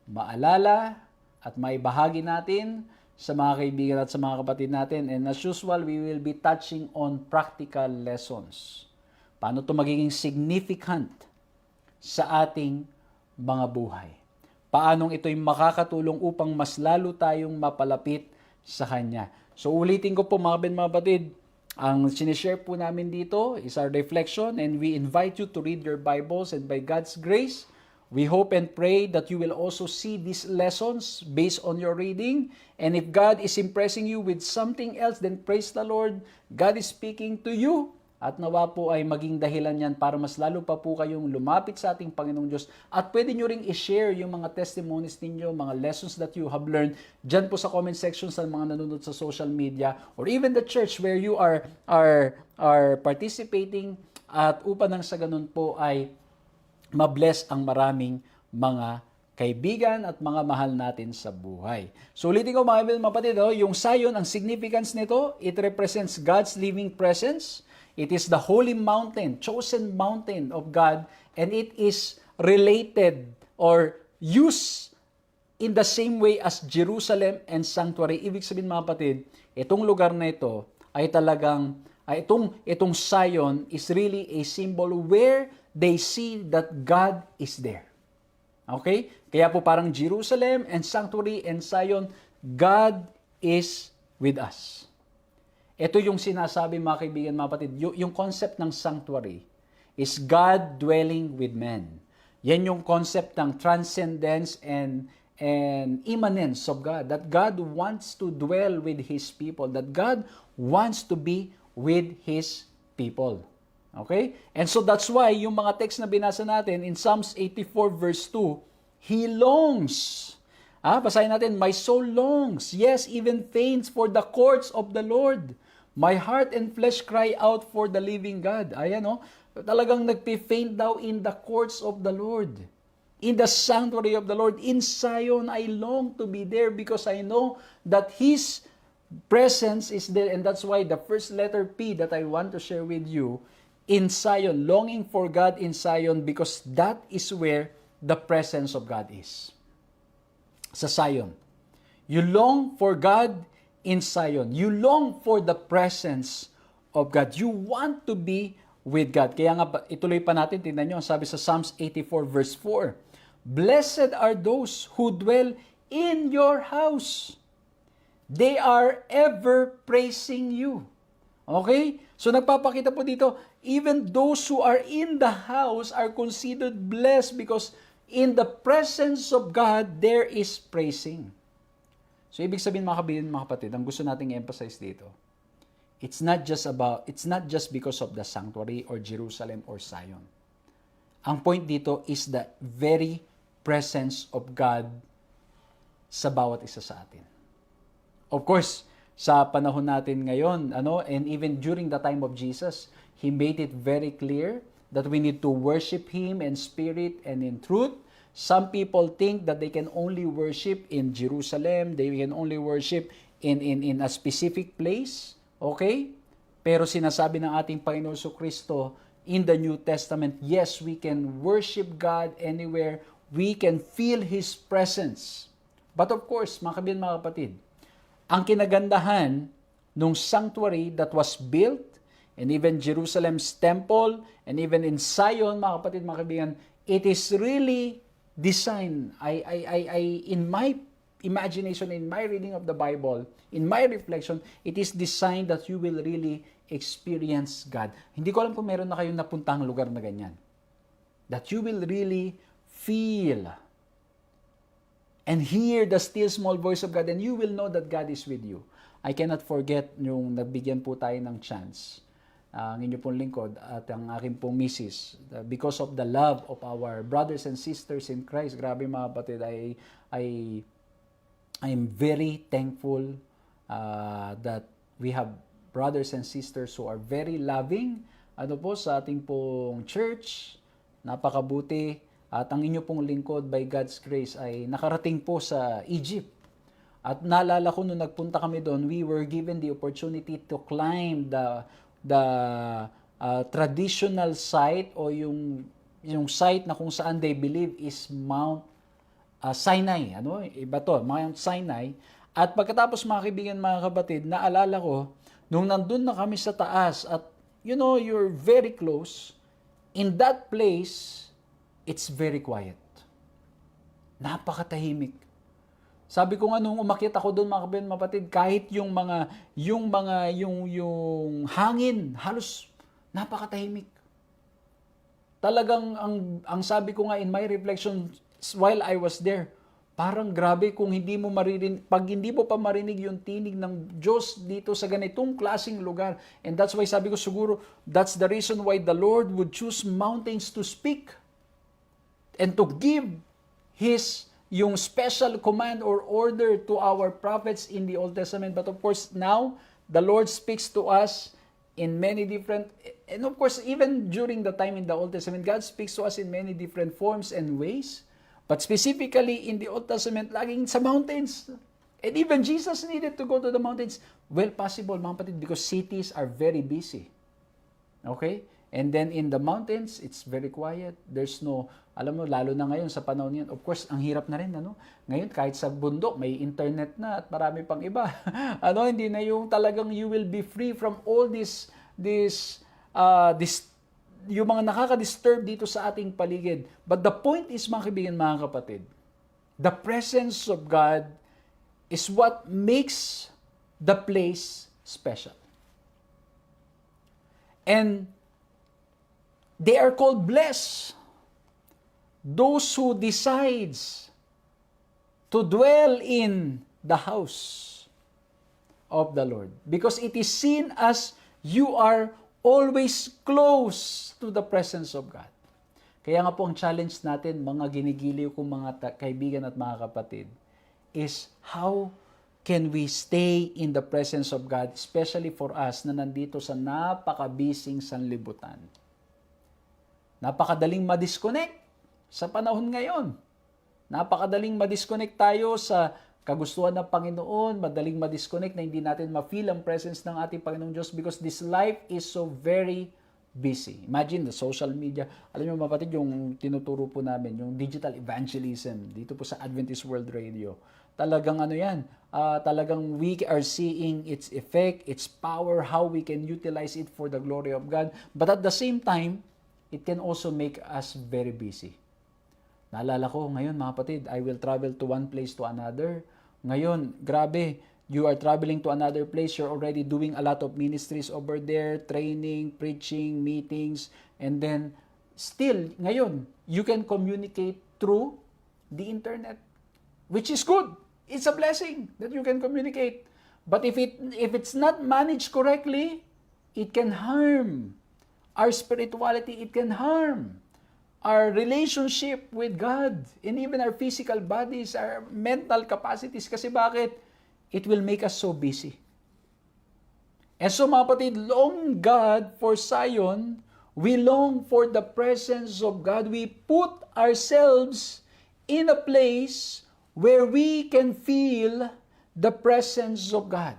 maalala, at maibahagi natin sa mga kaibigan at sa mga kapatid natin. And as usual, we will be touching on practical lessons. Paano ito magiging significant sa ating mga buhay. Paanong ito'y makakatulong upang mas lalo tayong mapalapit sa Kanya. So ulitin ko po mga kapatid, ang sinishare po namin dito is our reflection and we invite you to read your Bibles and by God's grace, we hope and pray that you will also see these lessons based on your reading. And if God is impressing you with something else, then praise the Lord. God is speaking to you. At nawa po ay maging dahilan yan para mas lalo pa po kayong lumapit sa ating Panginoong Diyos. At pwede nyo ring i-share yung mga testimonies ninyo, mga lessons that you have learned dyan po sa comment section sa mga nanonood sa social media or even the church where you are participating at upang nang sa ganun po ay mabless ang maraming mga kaibigan at mga mahal natin sa buhay. So ulitin ko mga kapatid, yung Zion, ang significance nito, it represents God's living presence. It is the holy mountain, chosen mountain of God, and it is related or used in the same way as Jerusalem and sanctuary. Ibig sabihin mga kapatid, itong lugar na ito ay talagang, itong Zion is really a symbol where they see that God is there. Okay? Kaya po parang Jerusalem and sanctuary and Zion, God is with us. Ito yung sinasabi mga kaibigan, mga kapatid, yung concept ng sanctuary is God dwelling with men. Yan yung concept ng transcendence and immanence of God. That God wants to dwell with His people. That God wants to be with His people. Okay? And so that's why yung mga text na binasa natin in Psalms 84 verse 2, He longs. Basahin natin, my soul longs, yes, even faints for the courts of the Lord. My heart and flesh cry out for the living God. Ayan, talagang nagpi-faint daw in the courts of the Lord. In the sanctuary of the Lord. In Zion, I long to be there because I know that His presence is there. And that's why the first letter P that I want to share with you, in Zion, longing for God in Zion because that is where the presence of God is. Sa Zion. You long for God in Zion. You long for the presence of God. You want to be with God. Kaya nga, ituloy pa natin, tingnan nyo, ang sabi sa Psalms 84 verse 4, Blessed are those who dwell in your house. They are ever praising you. Okay? So nagpapakita po dito, even those who are in the house are considered blessed because in the presence of God, there is praising. So, ibig sabihin mga kapatid, ang gusto nating emphasize dito, it's not just because of the sanctuary or Jerusalem or Zion. Ang point dito is the very presence of God sa bawat isa sa atin. Of course, sa panahon natin ngayon, and even during the time of Jesus, He made it very clear that we need to worship Him in spirit and in truth. Some people think that they can only worship in Jerusalem, they can only worship in a specific place, okay? Pero sinasabi ng ating Panginoon Kristo in the New Testament, yes, we can worship God anywhere, we can feel His presence. But of course, mga kapatid, ang kinagandahan nung sanctuary that was built, and even Jerusalem's temple, and even in Zion, mga kapatid, mga kaibigan, it is really designed, in my imagination, in my reading of the Bible, in my reflection, it is designed that you will really experience God. Hindi ko alam kung meron na kayong napuntang lugar na ganyan. That you will really feel, and hear the still small voice of God, and you will know that God is with you. I cannot forget yung nagbigyan po tayo ng chance. Ang inyo pong lingkod at ang aking pong misis. Because of the love of our brothers and sisters in Christ, grabe mga kapatid, I'm very thankful that we have brothers and sisters who are very loving. Ano po, sa ating pong church, napakabuti. At ang inyo pong lingkod, by God's grace, ay nakarating po sa Egypt. At naalala ko nung nagpunta kami doon, we were given the opportunity to climb the traditional site o yung site na kung saan they believe is Mount Sinai. Ano? Iba to, Mount Sinai. At pagkatapos mga kaibigan, mga kapatid, naalala ko, nung nandun na kami sa taas at you're very close, in that place, it's very quiet. Napakatahimik. Sabi ko nga nung umakyat ako doon mga kaibigan, mga kapatid, kahit yung hangin, halos napakatahimik. Talagang ang sabi ko nga in my reflection while I was there, parang grabe kung hindi mo marinig, pag hindi mo pa marinig yung tinig ng Diyos dito sa ganitong klaseng lugar. And that's why sabi ko siguro, that's the reason why the Lord would choose mountains to speak and to give yung special command or order to our prophets in the Old Testament. But of course, now, the Lord speaks to us in many different, and of course, even during the time in the Old Testament, God speaks to us in many different forms and ways. But specifically in the Old Testament, laging sa mountains. And even Jesus needed to go to the mountains. Well, possible, mga kapatid, because cities are very busy. Okay? And then in the mountains, it's very quiet. There's no, alam mo, lalo na ngayon sa panahon niyan, of course, ang hirap na rin, ano? Ngayon, kahit sa bundok, may internet na at marami pang iba. Hindi na yung talagang you will be free from all this yung mga nakaka-disturb dito sa ating paligid. But the point is, mga kaibigan, mga kapatid, the presence of God is what makes the place special. And they are called blessed. Those who decides to dwell in the house of the Lord. Because it is seen as you are always close to the presence of God. Kaya nga po ang challenge natin, mga ginigiliw kong mga kaibigan at mga kapatid, is how can we stay in the presence of God, especially for us na nandito sa napakabising sanlibutan. Napakadaling ma-disconnect sa panahon ngayon. Napakadaling ma-disconnect tayo sa kagustuhan ng Panginoon, madaling ma-disconnect na hindi natin ma-feel ang presence ng ating Panginoong Diyos because this life is so very busy. Imagine the social media. Alam niyo mga kapatid, yung tinuturo po namin, yung digital evangelism dito po sa Adventist World Radio. Talagang talagang we are seeing its effect, its power, how we can utilize it for the glory of God. But at the same time, it can also make us very busy. Naalala ko ngayon mga kapatid, I will travel to one place to another. Ngayon, grabe, you are traveling to another place, you're already doing a lot of ministries over there, training, preaching, meetings, and then still, ngayon, you can communicate through the internet, which is good. It's a blessing that you can communicate. But if it's not managed correctly, it can harm our spirituality, it can harm our relationship with God, and even our physical bodies, our mental capacities. Kasi bakit? It will make us so busy. And so mga kapatid, long God for Zion, we long for the presence of God. We put ourselves in a place where we can feel the presence of God.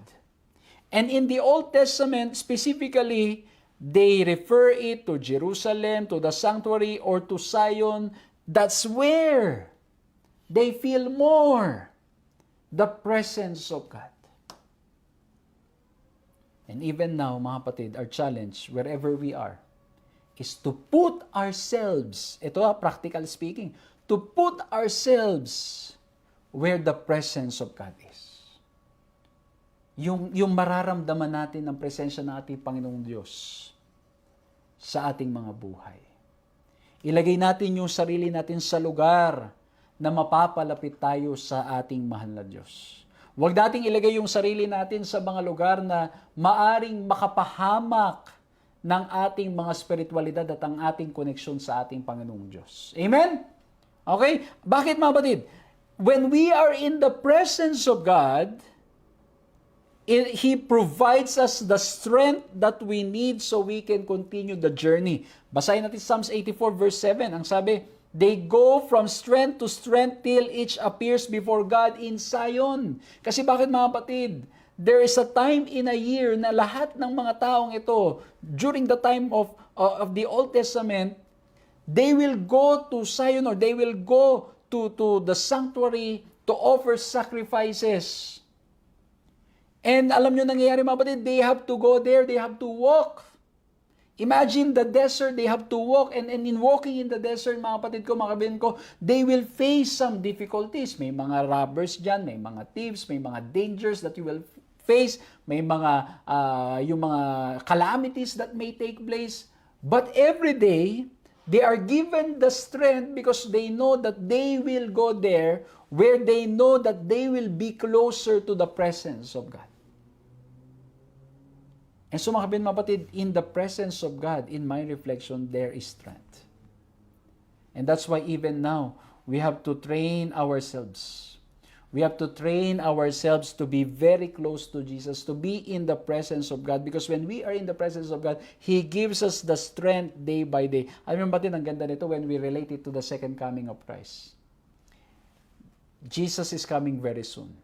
And in the Old Testament specifically, they refer it to Jerusalem, to the sanctuary, or to Zion. That's where they feel more the presence of God. And even now, mga kapatid, our challenge, wherever we are, is to put ourselves, ito practical speaking, to put ourselves where the presence of God is. Yung mararamdaman natin ang presensya ng ating Panginoong Diyos sa ating mga buhay. Ilagay natin yung sarili natin sa lugar na mapapalapit tayo sa ating mahal na Diyos. Huwag nating ilagay yung sarili natin sa mga lugar na maaring makapahamak ng ating mga spiritualidad at ang ating koneksyon sa ating Panginoong Diyos. Amen? Okay? Bakit mga batid? When we are in the presence of God, He provides us the strength that we need so we can continue the journey. Basahin natin Psalms 84 verse 7. Ang sabi, they go from strength to strength till each appears before God in Zion. Kasi bakit mga batid? There is a time in a year na lahat ng mga taong ito, during the time of the Old Testament, they will go to Zion or they will go to the sanctuary to offer sacrifices. And alam nyo nangyayari mga batid, they have to go there, they have to walk. Imagine the desert, they have to walk, and in walking in the desert, mga kapatid ko, mga kabin ko, they will face some difficulties. May mga robbers dyan, may mga thieves, may mga dangers that you will face, may mga, yung mga calamities that may take place. But every day, they are given the strength because they know that they will go there where they know that they will be closer to the presence of God. And so mga kapatid, mapatid, in the presence of God, in my reflection, there is strength. And that's why even now, we have to train ourselves. We have to train ourselves to be very close to Jesus, to be in the presence of God. Because when we are in the presence of God, He gives us the strength day by day. Alam mo ba din, ang ganda nito when we relate it to the second coming of Christ. Jesus is coming very soon.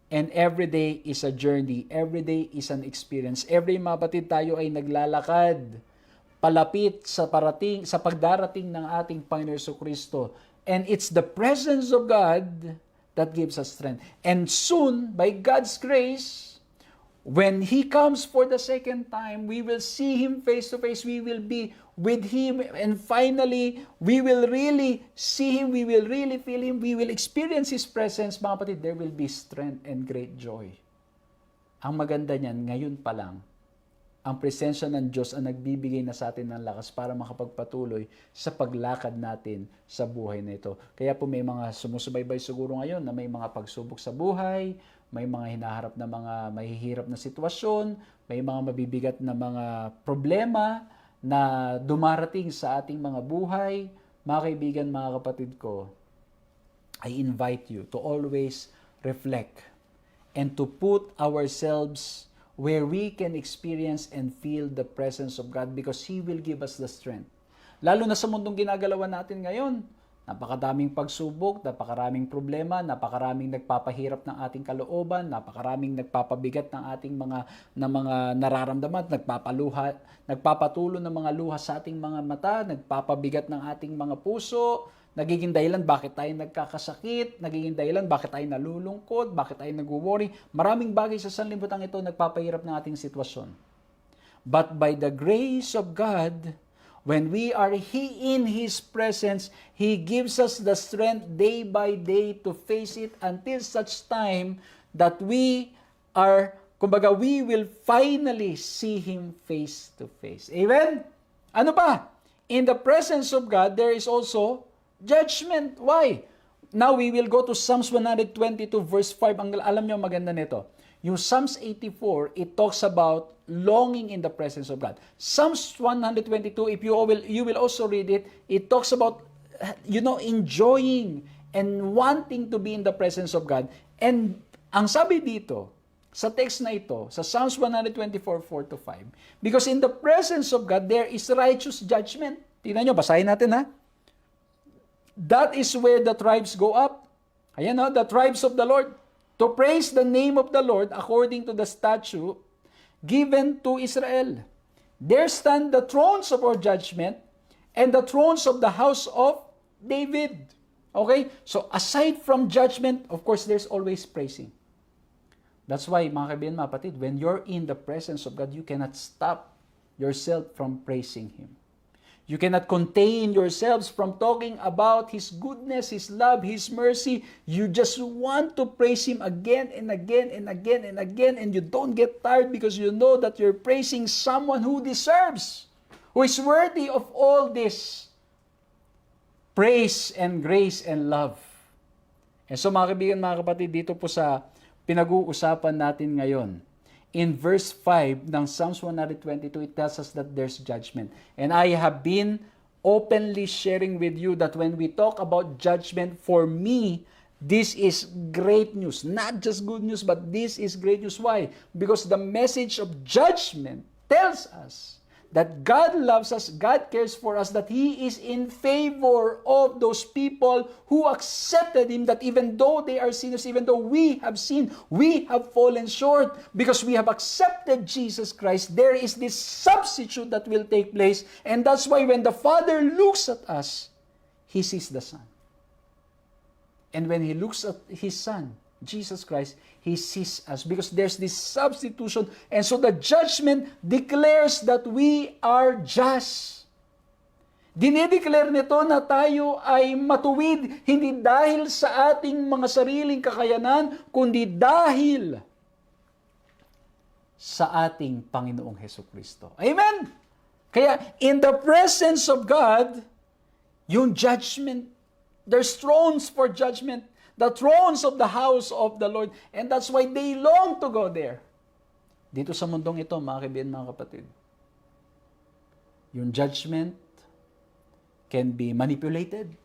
And every day is a journey. Every day is an experience. Every mga batid tayo ay naglalakad palapit sa pagdarating ng ating Panginoon Jesucristo. And it's the presence of God that gives us strength. And soon, by God's grace, when He comes for the second time, we will see Him face to face. We will be with Him. And finally, we will really see Him. We will really feel Him. We will experience His presence. Mga kapatid, there will be strength and great joy. Ang maganda niyan, ngayon pa lang, ang presensya ng Diyos ang nagbibigay na sa atin ng lakas para makapagpatuloy sa paglakad natin sa buhay na ito. Kaya po may mga sumusubaybay siguro ngayon na may mga pagsubok sa buhay, may mga hinaharap na mga mahihirap na sitwasyon, may mga mabibigat na mga problema na dumarating sa ating mga buhay. Mga kaibigan, mga kapatid ko, I invite you to always reflect and to put ourselves where we can experience and feel the presence of God because He will give us the strength. Lalo na sa mundong ginagalawan natin ngayon, napakadaming pagsubok, napakaraming problema, napakaraming nagpapahirap ng ating kalooban, napakaraming nagpapabigat ng ating mga nararamdaman, nagpapatulo ng mga luha sa ating mga mata, nagpapabigat ng ating mga puso, nagiging dahilan bakit tayo nagkakasakit, nagiging dahilan bakit tayo nalulungkot, bakit tayo nag-worry. Maraming bagay sa sanlibutan ito nagpapahirap ng ating sitwasyon. But by the grace of God, when we are in His presence, He gives us the strength day by day to face it until such time that we will finally see Him face to face. Amen? Ano pa? In the presence of God, there is also judgment. Why? Now we will go to Psalms 122 verse 5. Alam niyo maganda nito. Yung Psalms 84, it talks about longing in the presence of God. Psalms 122, if you will also read it, it talks about enjoying and wanting to be in the presence of God. And ang sabi dito, sa text na ito, sa Psalms 124, 4-5, because in the presence of God, there is righteous judgment. Tingnan nyo, basahin natin ha. That is where the tribes go up. Ayan o, the tribes of the Lord. To praise the name of the Lord according to the statute given to Israel. There stand the thrones of our judgment and the thrones of the house of David. Okay? So aside from judgment, of course, there's always praising. That's why, mga kaibigan, mga kapatid, when you're in the presence of God, you cannot stop yourself from praising Him. You cannot contain yourselves from talking about His goodness, His love, His mercy. You just want to praise Him again and again and again and again, and you don't get tired because you know that you're praising someone who deserves, who is worthy of all this. praise and grace and love. And so mga kaibigan, mga kapatid, dito po sa pinag-uusapan natin ngayon, in verse 5 ng Psalms 122, it tells us that there's judgment. And I have been openly sharing with you that when we talk about judgment, for me, this is great news. Not just good news, but this is great news. Why? Because the message of judgment tells us that God loves us, God cares for us, that He is in favor of those people who accepted Him, that even though they are sinners, even though we have sinned, we have fallen short, because we have accepted Jesus Christ, there is this substitute that will take place, and that's why when the Father looks at us, He sees the Son. And when He looks at His Son, Jesus Christ, He sees us because there's this substitution. And so the judgment declares that we are just. Dinideclare nito na tayo ay matuwid, hindi dahil sa ating mga sariling kakayanan, kundi dahil sa ating Panginoong Hesukristo. Amen? Kaya in the presence of God, yung judgment, there's thrones for judgment, the thrones of the house of the Lord. And that's why they long to go there. Dito sa mundong ito, mga kaibigan, mga kapatid, yung judgment can be manipulated.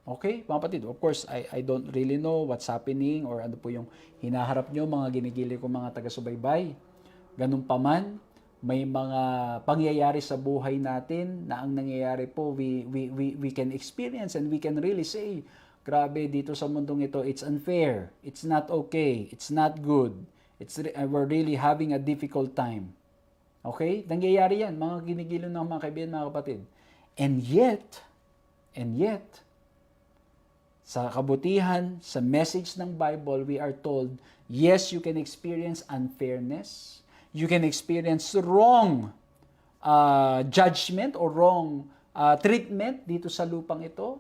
Okay, mga kapatid, of course, I don't really know what's happening or ano po yung hinaharap nyo, mga ginigili ko mga taga-subaybay. Ganun pa man, may mga pangyayari sa buhay natin na ang nangyayari po, we can experience and we can really say, grabe, dito sa mundong ito, it's unfair, it's not okay, it's not good, we're really having a difficult time. Okay? Nangyayari yan, mga ginigilo ng mga kaibigan, mga kapatid. And yet, sa kabutihan, sa message ng Bible, we are told, yes, you can experience unfairness, you can experience wrong judgment or wrong treatment dito sa lupang ito,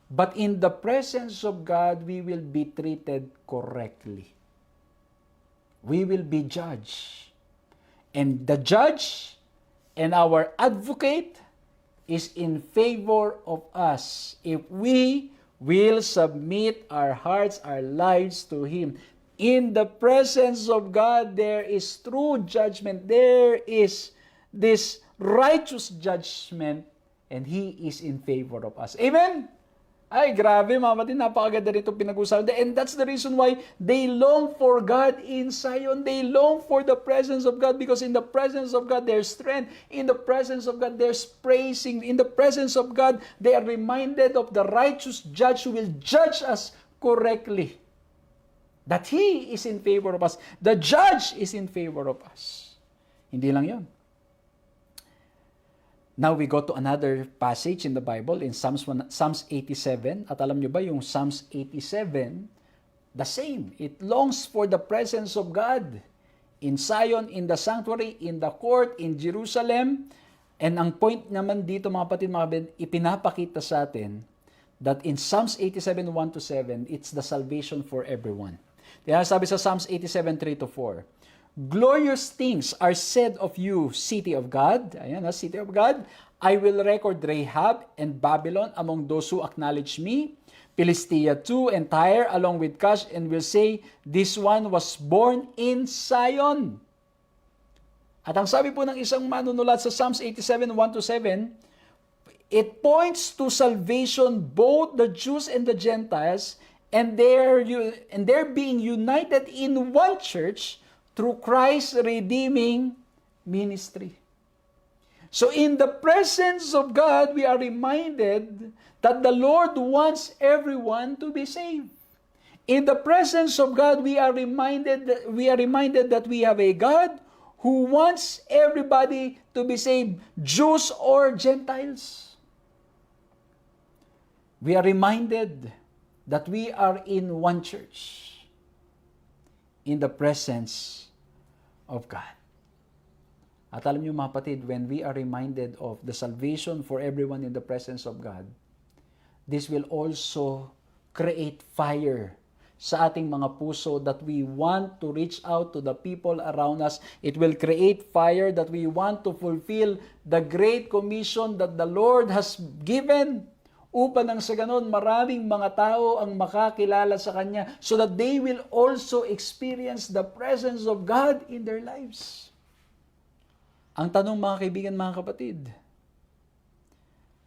but in the presence of God, we will be treated correctly. We will be judged. And the judge and our advocate is in favor of us if we will submit our hearts, our lives to Him. In the presence of God, there is true judgment. There is this righteous judgment, and He is in favor of us. Amen? Ay, grabe mga kapatid, napakaganda rito pinag-usapan. And that's the reason why they long for God in Zion. They long for the presence of God because in the presence of God, there's strength. In the presence of God, there's praising. In the presence of God, they are reminded of the righteous judge who will judge us correctly. That He is in favor of us. The judge is in favor of us. Hindi lang yun. Now we go to another passage in the Bible in Psalms 87. At alam nyo ba yung Psalms 87, the same. It longs for the presence of God in Zion, in the sanctuary, in the court, in Jerusalem. And ang point naman dito mga kapatid, ipinapakita sa atin that in Psalms 87, 1-7, it's the salvation for everyone. Kaya sabi sa Psalms 87, 3-4, glorious things are said of you, city of God. Ayan, city of God. I will record Rahab and Babylon among those who acknowledge me. Philistia too and Tyre along with Cush, and will say, this one was born in Zion. At ang sabi po ng isang manunulat sa Psalms 87, 1-7, it points to salvation, both the Jews and the Gentiles, and they're being united in one church through Christ's redeeming ministry. So in the presence of God, we are reminded that the Lord wants everyone to be saved. In the presence of God, we are reminded that we have a God who wants everybody to be saved, Jews or Gentiles. We are reminded that we are in one church in the presence of God. At alam niyo mga kapatid, when we are reminded of the salvation for everyone in the presence of God, this will also create fire sa ating mga puso that we want to reach out to the people around us. It will create fire that we want to fulfill the great commission that the Lord has given. upang nang sa ganon maraming mga tao ang makakilala sa Kanya so that they will also experience the presence of God in their lives. Ang tanong mga kaibigan, mga kapatid,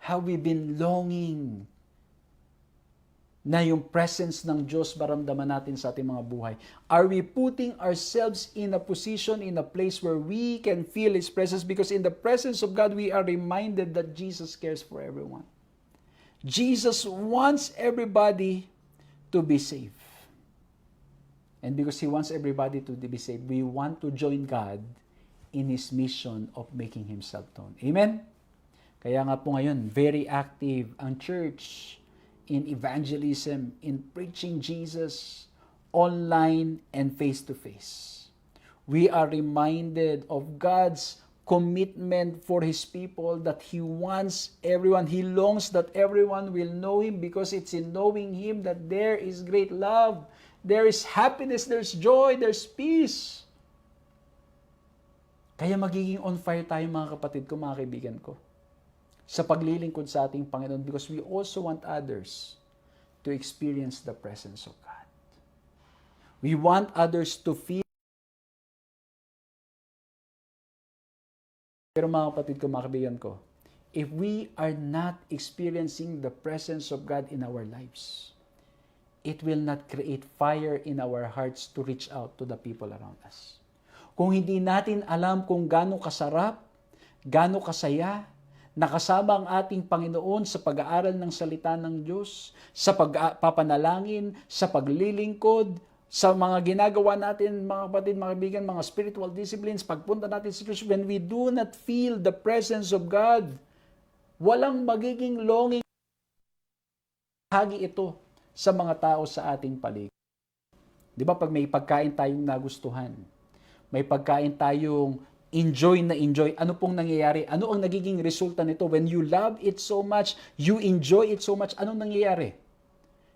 have we been longing na yung presence ng Diyos maramdaman natin sa ating mga buhay? Are we putting ourselves in a position, in a place where we can feel His presence? Because in the presence of God, we are reminded that Jesus cares for everyone. Jesus wants everybody to be saved. And because He wants everybody to be saved, we want to join God in His mission of making Himself known. Amen? Kaya nga po ngayon, very active ang church in evangelism, in preaching Jesus online and face-to-face. We are reminded of God's commitment for His people, that He wants everyone, He longs that everyone will know Him, because it's in knowing Him that there is great love, there is happiness, there's joy, there's peace. Kaya magiging on fire tayo mga kapatid ko, mga kaibigan ko, sa paglilingkod sa ating Panginoon, because we also want others to experience the presence of God. We want others to feel. Pero mga kapatid ko, mga kaibigan ko, if we are not experiencing the presence of God in our lives, it will not create fire in our hearts to reach out to the people around us. Kung hindi natin alam kung gaano kasarap, gaano kasaya, nakasama ang ating Panginoon sa pag-aaral ng salita ng Diyos, sa pagpapanalangin, sa paglilingkod, sa mga ginagawa natin, mga kapatid, mga kaibigan, mga spiritual disciplines, pagpunta natin sa church, when we do not feel the presence of God, walang magiging longing hagi ito sa mga tao sa ating paligid. Di ba pag may pagkain tayong nagustuhan, may pagkain tayong enjoy na enjoy, ano pong nangyayari? Ano ang nagiging resulta nito? When you love it so much, you enjoy it so much, anong nangyayari?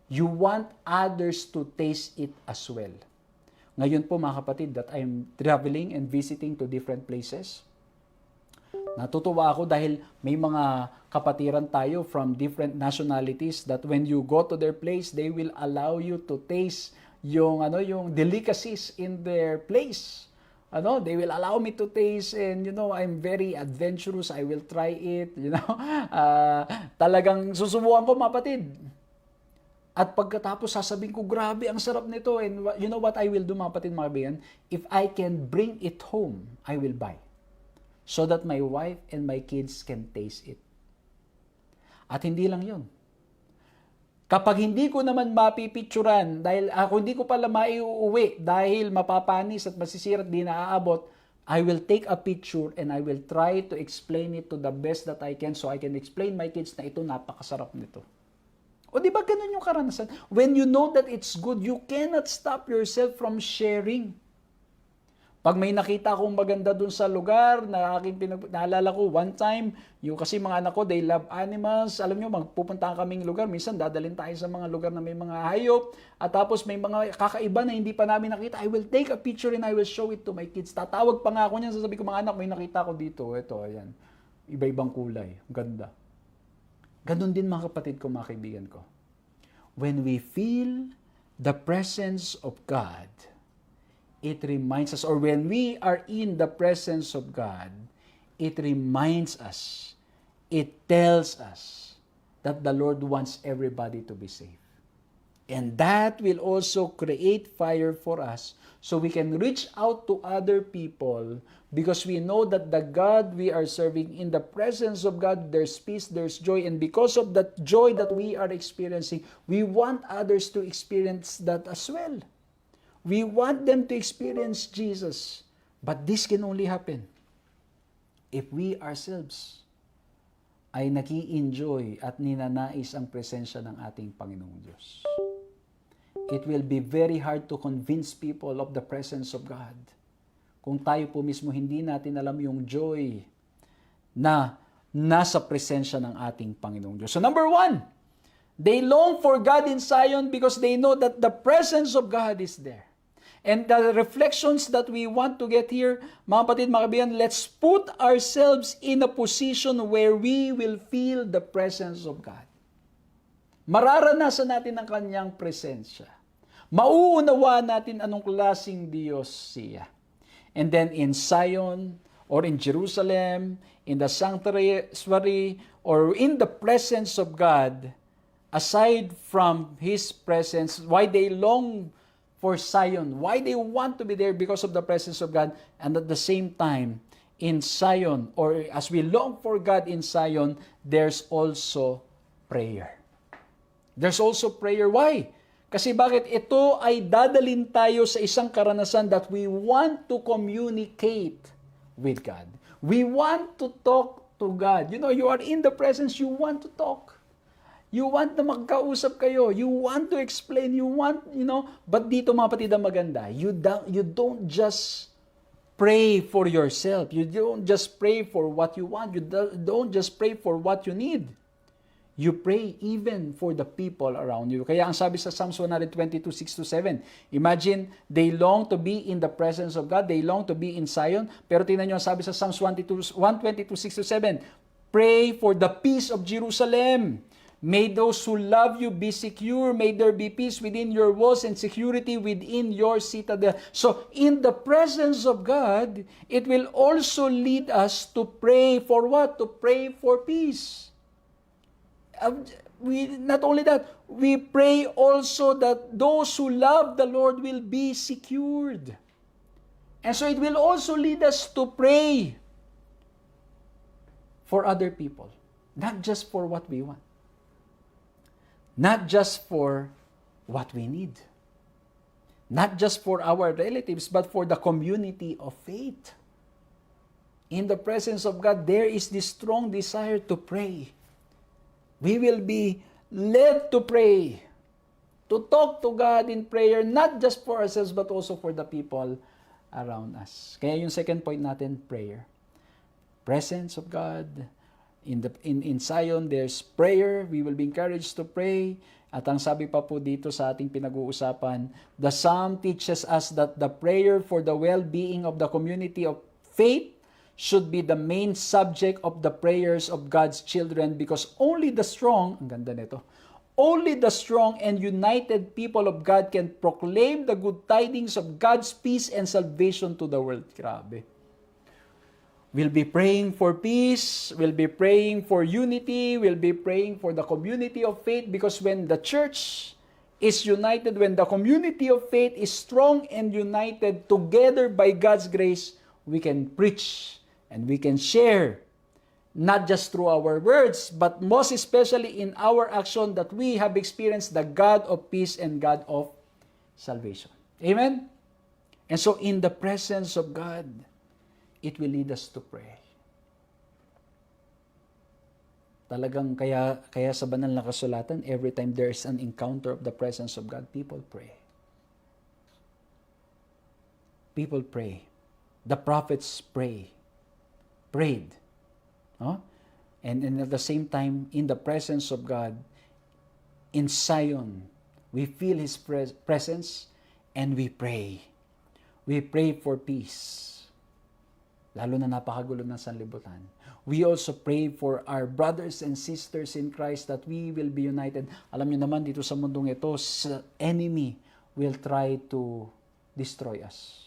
You want others to taste it as well. Ngayon po mga kapatid, that I'm traveling and visiting to different places, natutuwa ako dahil may mga kapatiran tayo from different nationalities that when you go to their place, they will allow you to taste yung delicacies in their place. They will allow me to taste, and I'm very adventurous. I will try it, talagang susubukan ko, mga kapatid. At pagkatapos sasabihin ko, grabe, ang sarap nito. And you know what I will do, mga kapatid, mga kaibigan? If I can bring it home, I will buy. So that my wife and my kids can taste it. At hindi lang yun. Kapag hindi ko naman mapipicturan, dahil ako hindi ko pala maiuwi dahil mapapanis at masisira at di naaabot, I will take a picture and I will try to explain it to the best that I can so I can explain my kids na ito napakasarap nito. O di ba ganun yung karanasan? When you know that it's good, you cannot stop yourself from sharing. Pag may nakita akong maganda dun sa lugar na naalala ko one time, yung kasi mga anak ko, they love animals. Alam nyo, magpupunta kaming lugar, minsan dadalhin tayo sa mga lugar na may mga hayop, at tapos may mga kakaiba na hindi pa namin nakita. I will take a picture and I will show it to my kids. Tatawag pa nga ako niyan, sasabihin ko, mga anak, may nakita ko dito. Ito, ayan. Iba-ibang kulay. Ganda. Ganun din mga kapatid ko, mga kaibigan ko. When we feel the presence of God, it reminds us, or when we are in the presence of God, it reminds us, it tells us that the Lord wants everybody to be saved. And that will also create fire for us so we can reach out to other people because we know that the God we are serving, in the presence of God, there's peace, there's joy, and because of that joy that we are experiencing, we want others to experience that as well. We want them to experience Jesus. But this can only happen if we ourselves ay naki-enjoy at ninanais ang presensya ng ating Panginoong Diyos. It will be very hard to convince people of the presence of God kung tayo po mismo hindi natin alam yung joy na nasa presensya ng ating Panginoong Diyos. So number 1, they long for God in Zion because they know that the presence of God is there. And the reflections that we want to get here, mga kapatid, mga kaibigan, let's put ourselves in a position where we will feel the presence of God. Mararanasan natin ang kanyang presensya. Mauunawaan natin anong klaseng Diyos siya. And then in Zion, or in Jerusalem, in the sanctuary, or in the presence of God, aside from His presence, why they long for Zion, why they want to be there because of the presence of God, and at the same time, in Zion, or as we long for God in Zion, there's also prayer. There's also prayer. Why? Kasi bakit? Ito ay dadalin tayo sa isang karanasan that we want to communicate with God. We want to talk to God. You know, you are in the presence, you want to talk. You want na magkausap kayo. You want to explain. You want, but dito mga kapatid ang maganda, you don't just pray for yourself. You don't just pray for what you want. You don't just pray for what you need. You pray even for the people around you. Kaya ang sabi sa Psalms 122:6-7, imagine, they long to be in the presence of God, they long to be in Zion, pero tingnan nyo ang sabi sa Psalms 122:6-7, pray for the peace of Jerusalem. May those who love you be secure. May there be peace within your walls and security within your citadel. So, in the presence of God, it will also lead us to pray for what? To pray for peace. Not only that, we pray also that those who love the Lord will be secured. And so it will also lead us to pray for other people. Not just for what we want. Not just for what we need. Not just for our relatives, but for the community of faith. In the presence of God, there is this strong desire to pray. We will be led to pray, to talk to God in prayer, not just for ourselves, but also for the people around us. Kaya yung second point natin, prayer. Presence of God. In Zion, there's prayer. We will be encouraged to pray. At ang sabi pa po dito sa ating pinag-uusapan, the Psalm teaches us that the prayer for the well-being of the community of faith should be the main subject of the prayers of God's children, because only the strong, ang ganda nito, only the strong and united people of God can proclaim the good tidings of God's peace and salvation to the world. Grabe. We'll be praying for peace, we'll be praying for unity, we'll be praying for the community of faith, because when the church is united, when the community of faith is strong and united together by God's grace, we can preach and we can share, not just through our words, but most especially in our action, that we have experienced the God of peace and God of salvation. Amen? And so in the presence of God, it will lead us to pray. Talagang kaya sa banal na kasulatan, every time there is an encounter of the presence of God, people pray. People pray. The prophets prayed. And at the same time, in the presence of God, in Zion, we feel His presence and we pray. We pray for peace. Lalo na napakagulo ng sanlibutan. We also pray for our brothers and sisters in Christ that we will be united. Alam niyo naman, dito sa mundong ito, the enemy will try to destroy us.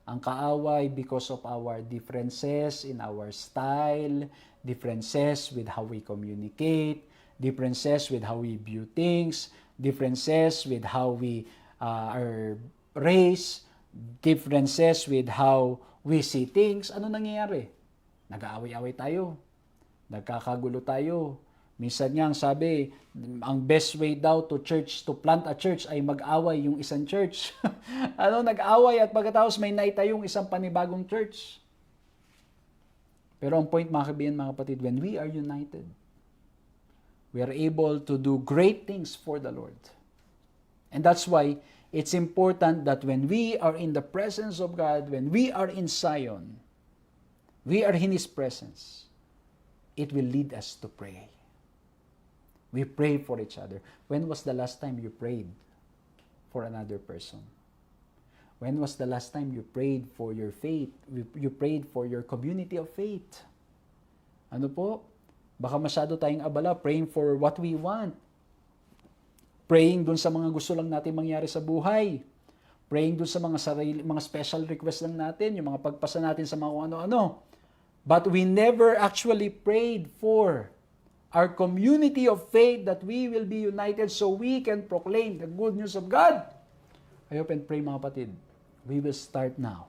Ang kaaway because of our differences in our style, differences with how we communicate, differences with how we view things, differences with how we are raised, differences with how we see things. Ano nangyayari? Nag-aaway-away tayo. Nagkakagulo tayo. Minsan nga, sabi, ang best way daw to plant a church ay mag-away yung isang church. Nag-away at pagkatapos may naitayong isang panibagong church. Pero ang point, mga kaibigan, mga kapatid, when we are united, we are able to do great things for the Lord. And that's why it's important that when we are in the presence of God, when we are in Zion, we are in His presence, it will lead us to pray. We pray for each other. When was the last time you prayed for another person? When was the last time you prayed for your faith? You prayed for your community of faith. Ano po? Baka masyado tayong abala praying for what we want. Praying dun sa mga gusto lang natin mangyari sa buhay. Praying dun sa mga special request lang natin, yung mga pagpasa natin sa mga kung ano-ano. But we never actually prayed for our community of faith that we will be united so we can proclaim the good news of God. I hope and pray, mga kapatid, we will start now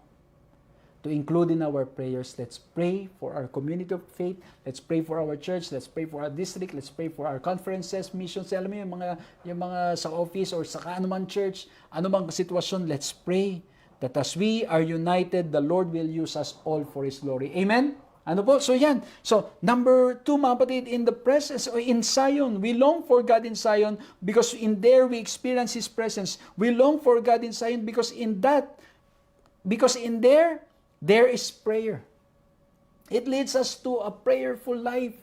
to include in our prayers. Let's pray for our community of faith. Let's pray for our church. Let's pray for our district. Let's pray for our conferences, missions. Alam mo yung mga sa office or sa anuman church, anumang sitwasyon, let's pray that as we are united, the Lord will use us all for His glory. Amen? Ano po? So yan. So, number 2, mga kapatid, in the presence, or in Zion, we long for God in Zion because in there we experience His presence. We long for God in Zion because in there is prayer. It leads us to a prayerful life.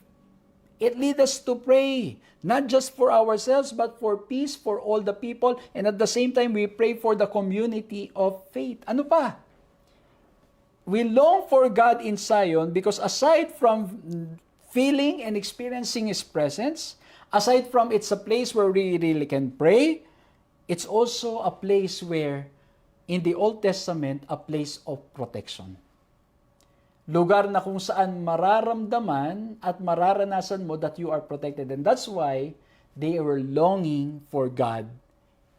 It leads us to pray, not just for ourselves, but for peace, for all the people, and at the same time, we pray for the community of faith. Ano pa? We long for God in Zion because aside from feeling and experiencing His presence, aside from it's a place where we really can pray, it's also a place where, in the Old Testament, a place of protection. Lugar na kung saan mararamdaman at mararanasan mo that you are protected. And that's why they were longing for God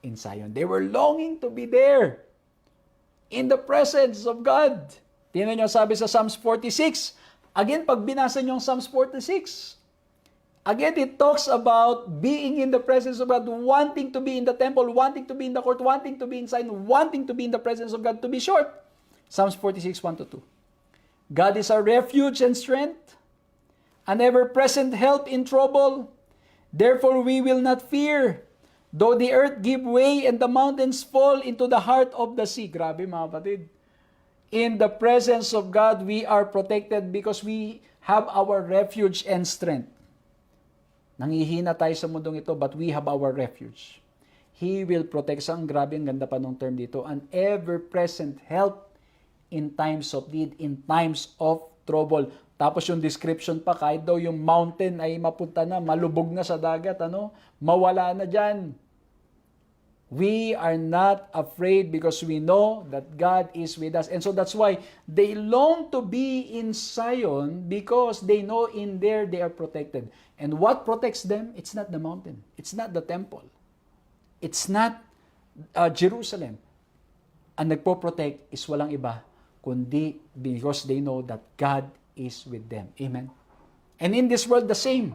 in Zion. They were longing to be there in the presence of God. Tingnan nyo, sabi sa Psalms 46. Again, pag binasa nyo yung Psalms 46, again, it talks about being in the presence of God, wanting to be in the temple, wanting to be in the court, wanting to be inside, wanting to be in the presence of God. To be short, Psalms 46, 1-2. God is our refuge and strength, an ever-present help in trouble. Therefore we will not fear, though the earth give way and the mountains fall into the heart of the sea. Grabe, mga kapatid. In the presence of God, we are protected because we have our refuge and strength. Nangihina tayo sa mundong ito, but we have our refuge. He will protect. Ang grabe, ang ganda pa ng term dito. An ever-present help in times of need, in times of trouble. Tapos yung description pa, kahit daw yung mountain ay mapunta na, malubog na sa dagat, mawala na dyan. We are not afraid because we know that God is with us. And so that's why they long to be in Zion because they know in there they are protected. And what protects them? It's not the mountain. It's not the temple. It's not Jerusalem. Ang nagpo-protect is walang iba, kundi because they know that God is with them. Amen? And in this world, the same.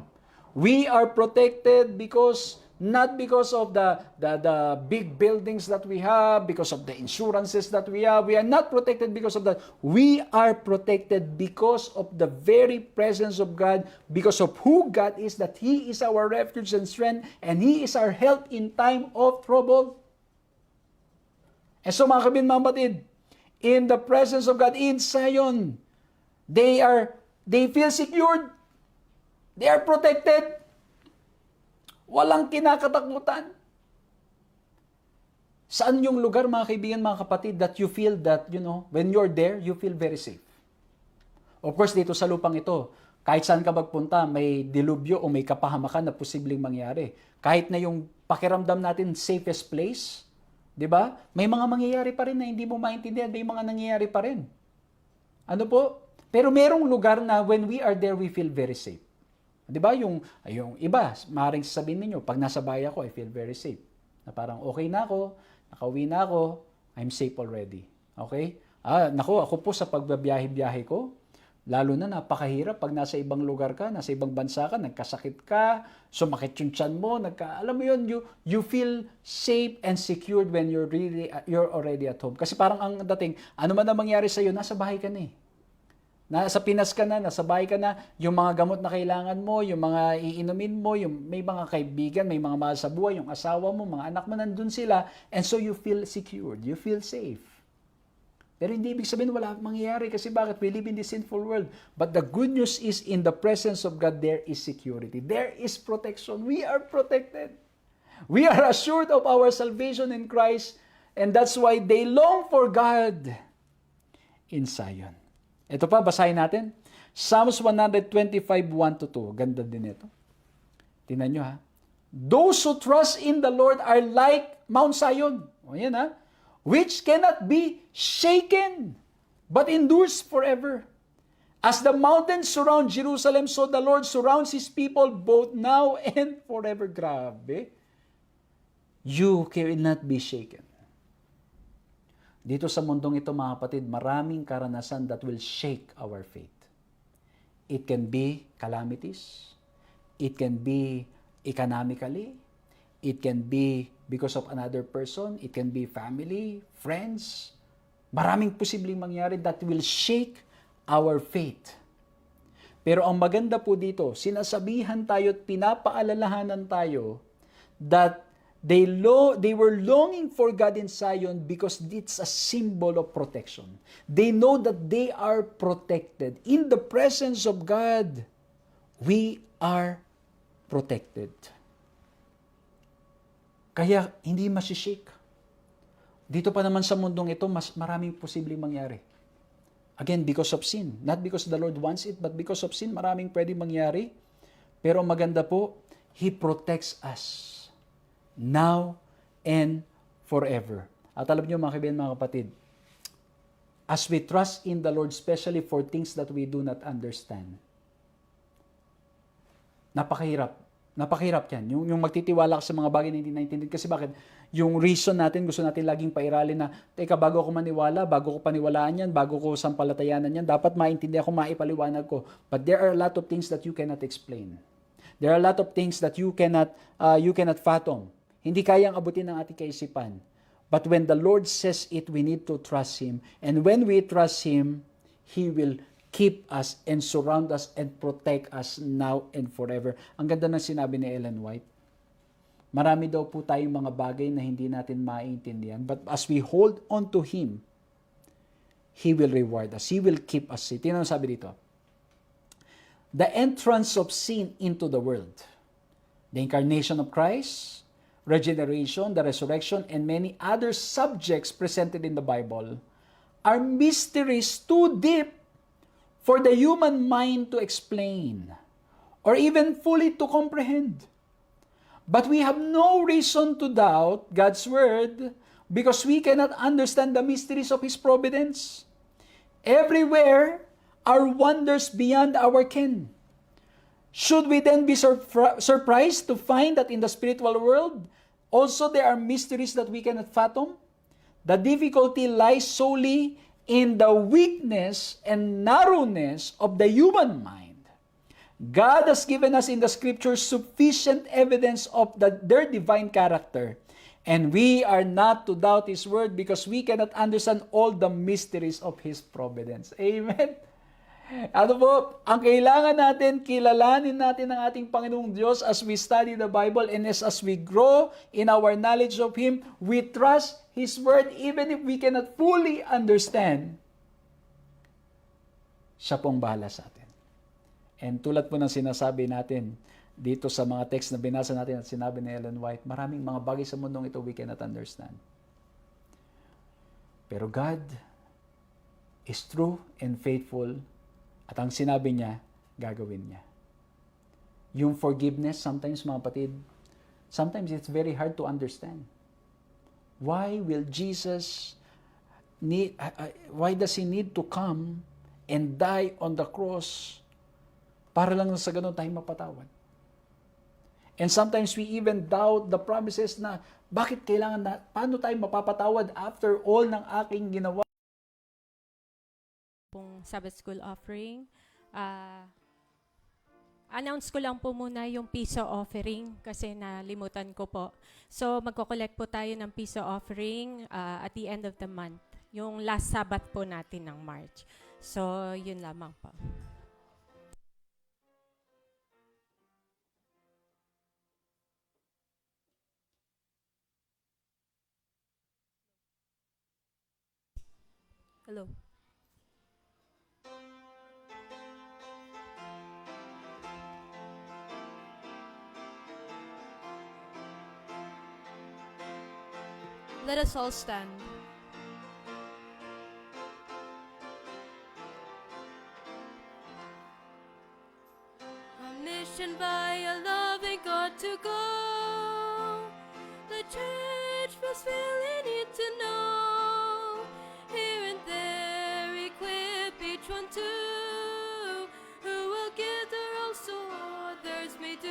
We are protected because not because of the big buildings that we have, because of the insurances that we have. We are not protected because of that. We are protected because of the very presence of God, because of who God is, that He is our refuge and strength, and He is our help in time of trouble. And so mga kapatid, in the presence of God, in Zion, they feel secured. They are protected. Walang kinakatakutan. Saan yung lugar, mga kaibigan, mga kapatid, that you feel that, when you're there, you feel very safe? Of course, dito sa lupang ito, kahit saan ka magpunta, may dilubyo o may kapahamakan na posibleng mangyari. Kahit na yung pakiramdam natin safest place, di ba? May mga mangyayari pa rin na hindi mo maintindihan, may mga nangyayari pa rin. Ano po? Pero merong lugar na when we are there, we feel very safe. Di ba? Yung iba, maaaring sasabihin ninyo, pag nasa bahay ako, I feel very safe. Na parang okay na ako, nakauwi na ako, I'm safe already. Okay? Ako po sa pagbabiyahe-biyahe ko, lalo na napakahirap pag nasa ibang lugar ka, nasa ibang bansa ka, nagkasakit ka, sumakit yung tiyan mo, alam mo yun, you feel safe and secured when you're already at home. Kasi parang ang dating, ano man na mangyari sa'yo, nasa bahay ka na eh. Nasa Pinas ka na, nasa bahay ka na, yung mga gamot na kailangan mo, yung mga iinumin mo, may mga kaibigan, may mga mahal sa buhay, yung asawa mo, mga anak mo, nandun sila, and so you feel secured, you feel safe. Pero hindi ibig sabihin wala mangyayari kasi bakit? We live in this sinful world. But the good news is in the presence of God, there is security. There is protection. We are protected. We are assured of our salvation in Christ, and that's why they long for God in Zion. Ito pa, basahin natin. Psalms 125:1-2. Ganda din ito. Tingnan nyo ha. Those who trust in the Lord are like Mount Zion. O yan ha. Which cannot be shaken, but endures forever. As the mountains surround Jerusalem, so the Lord surrounds His people both now and forever. Grabe. You cannot be shaken. Dito sa mundong ito, mga kapatid, maraming karanasan that will shake our faith. It can be calamities. It can be economically. It can be because of another person. It can be family, friends. Maraming posibleng mangyari that will shake our faith. Pero ang maganda po dito, sinasabihan tayo at pinapaalalahanan tayo that they were longing for God in Zion because it's a symbol of protection. They know that they are protected. In the presence of God, we are protected. Kaya hindi masishake. Dito pa naman sa mundong ito, mas maraming posibleng mangyari. Again, because of sin. Not because the Lord wants it, but because of sin, maraming pwedeng mangyari. Pero maganda po, He protects us now and forever. At alam niyo mga kaibigan, mga kapatid, as we trust in the Lord, especially for things that we do not understand, napakahirap. Napakahirap yan. Yung magtitiwala ka sa mga bagay na hindi naintindihan. Kasi bakit? Yung reason natin, gusto natin laging pairalin na, teka, bago ako maniwala, bago ko paniwalaan yan, bago ko sampalatayanan yan, dapat maintindihan ko, maipaliwanag ko. But there are a lot of things that you cannot explain. There are a lot of things that you cannot fathom. Hindi kayang abutin ng ating kaisipan. But when the Lord says it, we need to trust Him. And when we trust Him, He will keep us and surround us and protect us now and forever. Ang ganda ng sinabi ni Ellen White. Marami daw po tayong mga bagay na hindi natin maintindihan. But as we hold on to Him, He will reward us. He will keep us. Tingnan mo sabi dito. The entrance of sin into the world. The incarnation of Christ, regeneration, the resurrection, and many other subjects presented in the Bible are mysteries too deep for the human mind to explain or even fully to comprehend. But we have no reason to doubt God's word because we cannot understand the mysteries of His providence. Everywhere are wonders beyond our ken. Should we then be surprised to find that in the spiritual world also there are mysteries that we cannot fathom? The difficulty lies solely in the weakness and narrowness of the human mind. God has given us in the scriptures sufficient evidence of their divine character. And we are not to doubt His word because we cannot understand all the mysteries of His providence. Amen? Ano po, ang kailangan natin, kilalanin natin ang ating Panginoong Diyos as we study the Bible and as we grow in our knowledge of Him, we trust His word even if we cannot fully understand. Siya pong bahala sa atin. And tulad po ng sinasabi natin dito sa mga text na binasa natin at sinabi ni Ellen White, maraming mga bagay sa mundong ito we cannot understand. Pero God is true and faithful at ang sinabi niya, gagawin niya. Yung forgiveness, sometimes mga kapatid, sometimes it's very hard to understand. Why will Jesus why does He need to come and die on the cross para lang sa ganun tayo mapatawad? And sometimes we even doubt the promises na bakit kailangan na, paano tayo mapapatawad after all ng aking ginawa? Sabbath School offering. Announce ko lang po muna yung piso offering kasi nalimutan ko po. So magko-collect po tayo ng piso offering at the end of the month. Yung last Sabbath po natin ng March. So yun lamang po. Hello. Let us all stand. commissioned by a loving God to go. The church must really need to know. Here and there, equip each one too, who will give their all so others may do.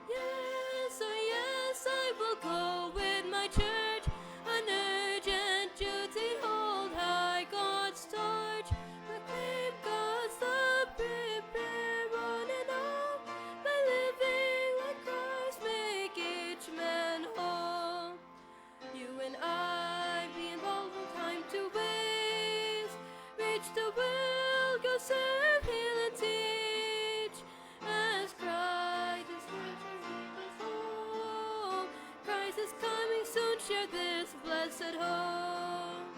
Yes, oh yes, I will go with my church, an urgent duty, hold high God's torch, proclaim God's love, prepare on and on, by living like Christ, make each man whole. You and I be involved in time to waste, reach the world, go serve, heal and teach, as Christ is reaching his home. Christ is coming soon, share this blessed home.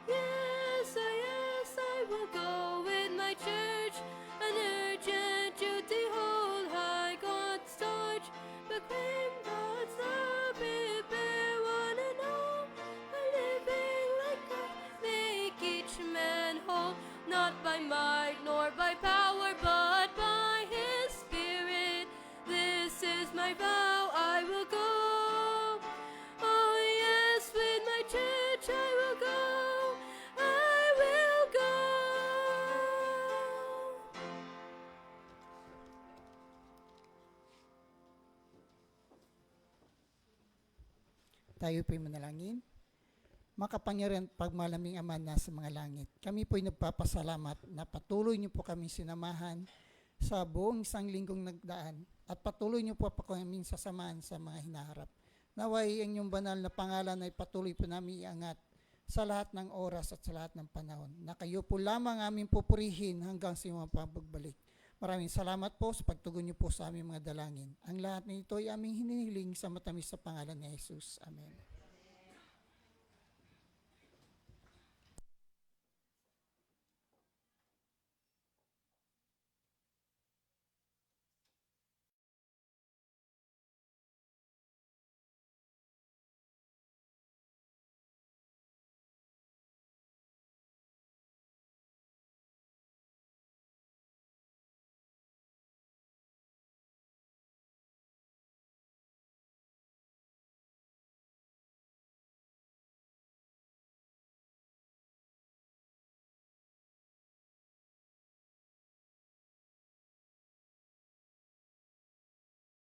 Yes, oh yes, I will go with my church, an urgent duty, hold high God's torch, proclaim God's love, prepare one and all, by living like Christ, make each man whole, not by might nor by power, but by His Spirit. This is my vow, I will go. Oh yes, with my church I will go. I will go. Tayo po'y manalangin. Makapangyarihan pagmalaming Ama na sa mga langit. Kami po'y nagpapasalamat na patuloy niyo po kami sinamahan sa buong isang linggong nagdaan at patuloy niyo po kami sasamahan sa mga hinaharap. Naway ang inyong banal na pangalan ay patuloy po namin iangat sa lahat ng oras at sa lahat ng panahon, na kayo po lamang aming pupurihin hanggang sa iyong pagbalik. Maraming salamat po sa pagtugon niyo po sa aming mga dalangin. Ang lahat ng ito ay aming hinihiling sa matamis sa pangalan ni Jesus. Amen.